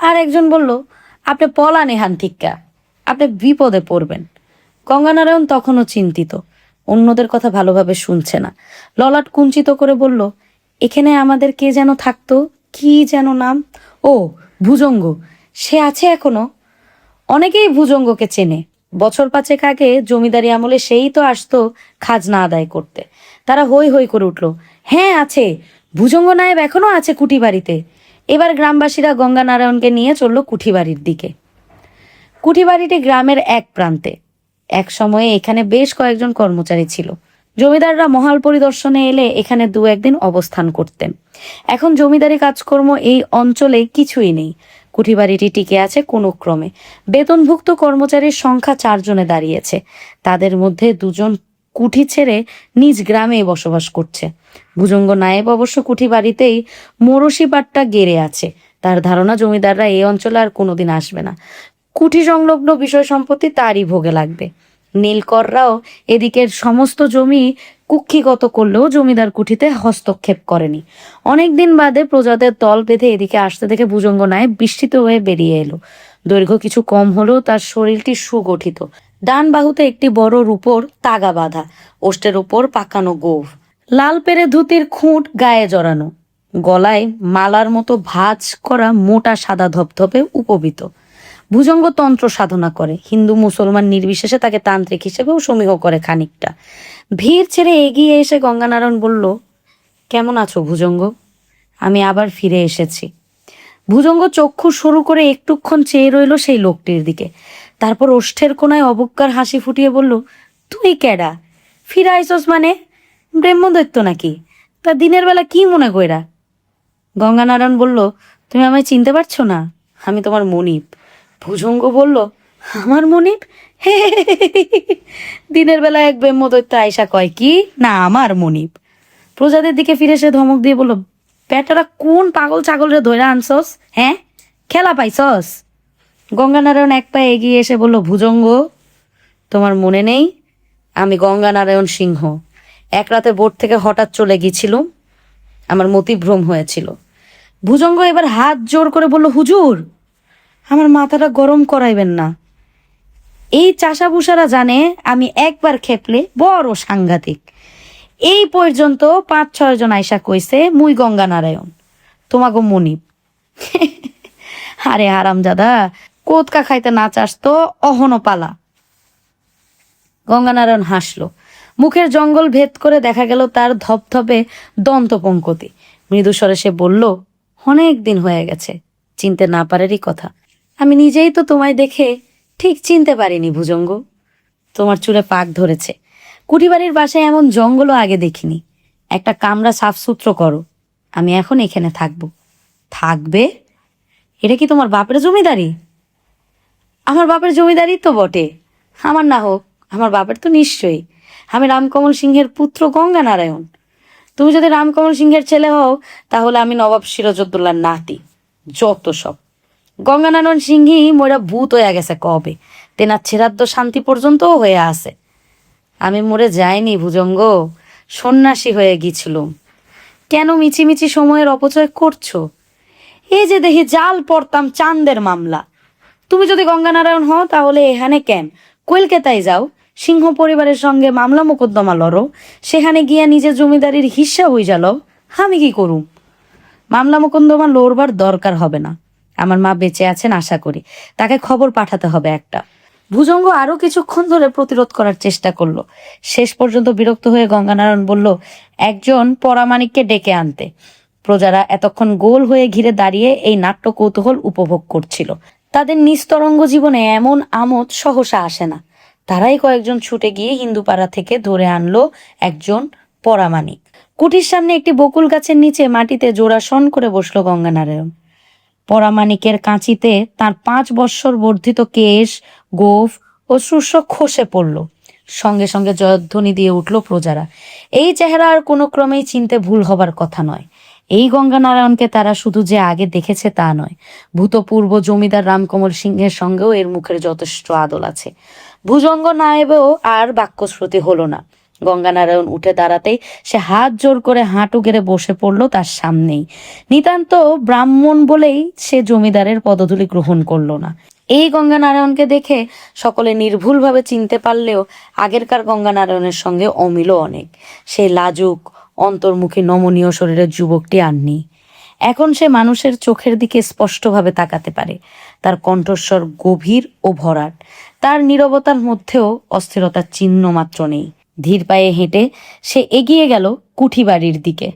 আর একজন বলল, আপনি পলান এহান থিক্কা, আপনি বিপদে পড়বেন। গঙ্গানারায়ণ তখনও চিন্তিত, অন্যদের কথা ভালোভাবে শুনছে না। ললাট কুঞ্চিত করে বলল, এখানে আমাদের কে যেন থাকতো, কি যেন নাম? ও, ভুজঙ্গ। সে আছে এখনো? অনেকেই ভুজঙ্গকে চেনে। বছর পাঁচেক আগে জমিদারি আমলে সেই তো আসতো খাজনা আদায় করতে। তারা হই হই করে উঠল, হ্যাঁ আছে, ভুজঙ্গ নায়েব এখনো আছে কুঠি বাড়িতে। এবার গ্রামবাসীরা গঙ্গানারায়ণকে নিয়ে চলল কুঠিবাড়ির দিকে। কুঠিবাড়িটি গ্রামের এক প্রান্তে। এক সময়ে এখানে বেশ কয়েকজন কর্মচারী ছিল। জমিদাররা মহাল পরিদর্শনে এলে এখানে দু একদিন অবস্থান করতেন। এখন জমিদারি কাজকর্ম এই অঞ্চলে কিছুই নেই। কুঠিবাড়িটি টিকে আছে কোনো ক্রমে। বেতনভুক্ত কর্মচারীর সংখ্যা 4 জনে দাঁড়িয়েছে। তাদের মধ্যে 2 জন কুঠি ছেড়ে নিজ গ্রামে বসবাস করছে। ভুজঙ্গ নায়েব অবশ্য কুঠি বাড়িতেই মোরসি পাট্টা গেড়ে আছে। তার ধারণা জমিদাররা এই অঞ্চলে আর কোনোদিন আসবে না। কুঠি সংলগ্ন বিষয় সম্পত্তি তারই ভোগে লাগবে। নীলকররাও এদিকের সমস্ত জমি কুক্ষিগত করলেও জমিদার কুঠিতে হস্তক্ষেপ করেনি। অনেকদিন বাদে প্রজাদের দল বেঁধে এদিকে আসতে দেখে ভুজঙ্গ নায়েব বিস্মিত হয়ে বেরিয়ে এলো। দৈর্ঘ্য কিছু কম হলেও তার শরীরটি সুগঠিত। ডান বাহুতে একটি বড় রূপোর তাগা বাঁধা, ওষ্ঠের উপর পাকানো গোঁফ, লাল পেরে ধুতির খুঁট গায়ে জড়ানো, গলায় মালার মতো ভাঁজ করা মোটা সাদা ধপধপে উপবিত। ভুজঙ্গ তন্ত্র সাধনা করে। হিন্দু মুসলমান নির্বিশেষে তাকে তান্ত্রিক হিসেবেও সমীহ করে খানিকটা। ভিড় ছেড়ে এগিয়ে এসে গঙ্গানারায়ণ বলল, কেমন আছো ভুজঙ্গ? আমি আবার ফিরে এসেছি। ভুজঙ্গ চক্ষু শুরু করে একটুক্ষণ চেয়ে রইল সেই লোকটির দিকে। তারপর ওষ্ঠের কোনায় অবজ্ঞার হাসি ফুটিয়ে বলল, তুই কেডা? ফিরে আইসস মানে? ব্রহ্মদৈত্য নাকি? তা দিনের বেলা কি মনে কইরা? গঙ্গানারায়ণ বলল, তুমি আমায় চিনতে পারছো না? আমি তোমার মনিব। ভুজঙ্গ বলল, আমার মনিব? দিনের বেলা এক ব্রহ্মদৈত্য আয়সা কয় কি না আমার মনিব। প্রজাদের দিকে ফিরে সে ধমক দিয়ে বলল, পেটারা কোন পাগল ছাগলরে ধইরা আনছস? হ্যাঁ, খেলা পাইছস? গঙ্গানারায়ণ এক পায়ে এগিয়ে এসে বলল, ভুজঙ্গ, তোমার মনে নেই আমি গঙ্গানারায়ণ সিংহ। এক রাতে বোট থেকে হঠাৎ চলে গিয়েছিলুম, আমার মতিভ্রম হয়েছিল। ভুজঙ্গ এবার হাত জোর করে বলল, হুজুর, আমার মাথাটা গরম করাইবেন না। এই চাষাভুষারা জানে আমি একবার খেপলে বড় সাংঘাতিক। এই পর্যন্ত 5-6 জন আইসা কইছে মুই গঙ্গা নারায়ণ, তোমাগো মনিব। আরে হারামজাদা, কোতকা খাইতে না চাস তো অহনো পালা। গঙ্গানারায়ণ হাসলো। মুখের জঙ্গল ভেদ করে দেখা গেল তার ধপধপে দন্তপঙ্কতি। মৃদুস্বরে সে বলল, অনেক দিন হয়ে গেছে, চিনতে না পারেরই কথা। আমি নিজেই তো তোমায় দেখে ঠিক চিনতে পারিনি ভুজঙ্গ। তোমার চুলে পাক ধরেছে। কুঠিবাড়ির বাসায় এমন জঙ্গলও আগে দেখিনি। একটা কামরা সাফসুতরো করো, আমি এখন এখানে থাকবো। থাকবে? এটা কি তোমার বাপের জমিদারি? আমার বাপের জমিদারি তো বটে, আমার না হোক, আমার বাপের তো নিশ্চয়ই। আমি রামকমল সিংহের পুত্র গঙ্গা নারায়ণ। তুমি যদি রামকমল সিংহের ছেলে হও, তাহলে আমি নবাব সিরাজউদ্দৌলার নাতি। যত সব গঙ্গানারায়ণ সিংহী মোরা ভূত হয়ে গেছে কবে, তেনার ছেড়াদ্দ শান্তি পর্যন্তও হয়ে আছে। আমি মরে যাইনি ভুজঙ্গ, সন্ন্যাসী হয়ে গিয়েছিলুম। কেন মিছিমিছি সময়ের অপচয় করছো? এই যে দেখি জাল পড়তাম চাঁদের মামলা। তুমি যদি গঙ্গানারায়ণ হও তাহলে এখানে কেন, কলকাতায় যাও, সিংহ পরিবারের সঙ্গে মামলা মোকদ্দমা লড়ো, সেখানে গিয়া নিজের জমিদারির হিস্সা হয়ে যালো। আমি কি করুম? মামলা মোকদ্দমা লড়বার দরকার হবে না। আমার মা বেঁচে আছেন আশা করি, তাকে খবর পাঠাতে হবে একটা। ভুজঙ্গ আরো কিছুক্ষণ ধরে প্রতিরোধ করার চেষ্টা করলো। শেষ পর্যন্ত বিরক্ত হয়ে গঙ্গানারায়ণ বলল, একজন পরামানিককে ডেকে আনতে। প্রজারা এতক্ষণ গোল হয়ে ঘিরে দাঁড়িয়ে এই নাট্য কৌতূহল উপভোগ করছিল। তাদের নিস্তরঙ্গ জীবনে এমন আমোদ সহসা আসে না। তারাই কয়েকজন ছুটে গিয়ে হিন্দুপাড়া থেকে ধরে আনলো একজন পরামানিক। কুঠির সামনে একটি বকুল গাছের নিচে মাটিতে জোড়াসন করে বসলো গঙ্গানারায়ণ। পরামানিকের কাঁচিতে তার 5 বৎসর বর্ধিত কেশ, গোঁফ ও শুষ্ক খসে পড়ল। সঙ্গে সঙ্গে জয়ধ্বনি দিয়ে উঠল প্রজারা। এই চেহারা আর কোনো ক্রমেই চিনতে ভুল হবার কথা নয়। এই গঙ্গানারায়ণকে তারা শুধু যে আগে দেখেছে তা নয়, ভূতপূর্ব জমিদার রামকমল সিংহের সঙ্গেও এর মুখের যথেষ্ট আদল আছে। ভুজঙ্গ নায়েবেও আর বাক্যশ্রুতি হলো না। গঙ্গানারায়ণ উঠে দাঁড়াতেই সে হাত জোর করে হাঁটু গেড়ে বসে পড়ল তার সামনেই। নিতান্ত ব্রাহ্মণ বলেই সে জমিদারের পদধূলি গ্রহণ করলো না। এই গঙ্গানারায়ণকে দেখে সকলে নির্ভুলভাবে চিনতে পারলেও আগেরকার গঙ্গানারায়ণের সঙ্গে অমিলও অনেক। সে লাজুক, অন্তর্মুখী, নমনীয় শরীরের যুবকটি আর নেই। এখন সে মানুষের চোখের দিকে স্পষ্টভাবে তাকাতে পারে। তার কণ্ঠস্বর গভীর ও ভরাট। তার নীরবতার মধ্যেও অস্থিরতার চিহ্ন মাত্র নেই। ধীর পায়ে হেঁটে সে এগিয়ে গেল কুঠিবাড়ির দিকে।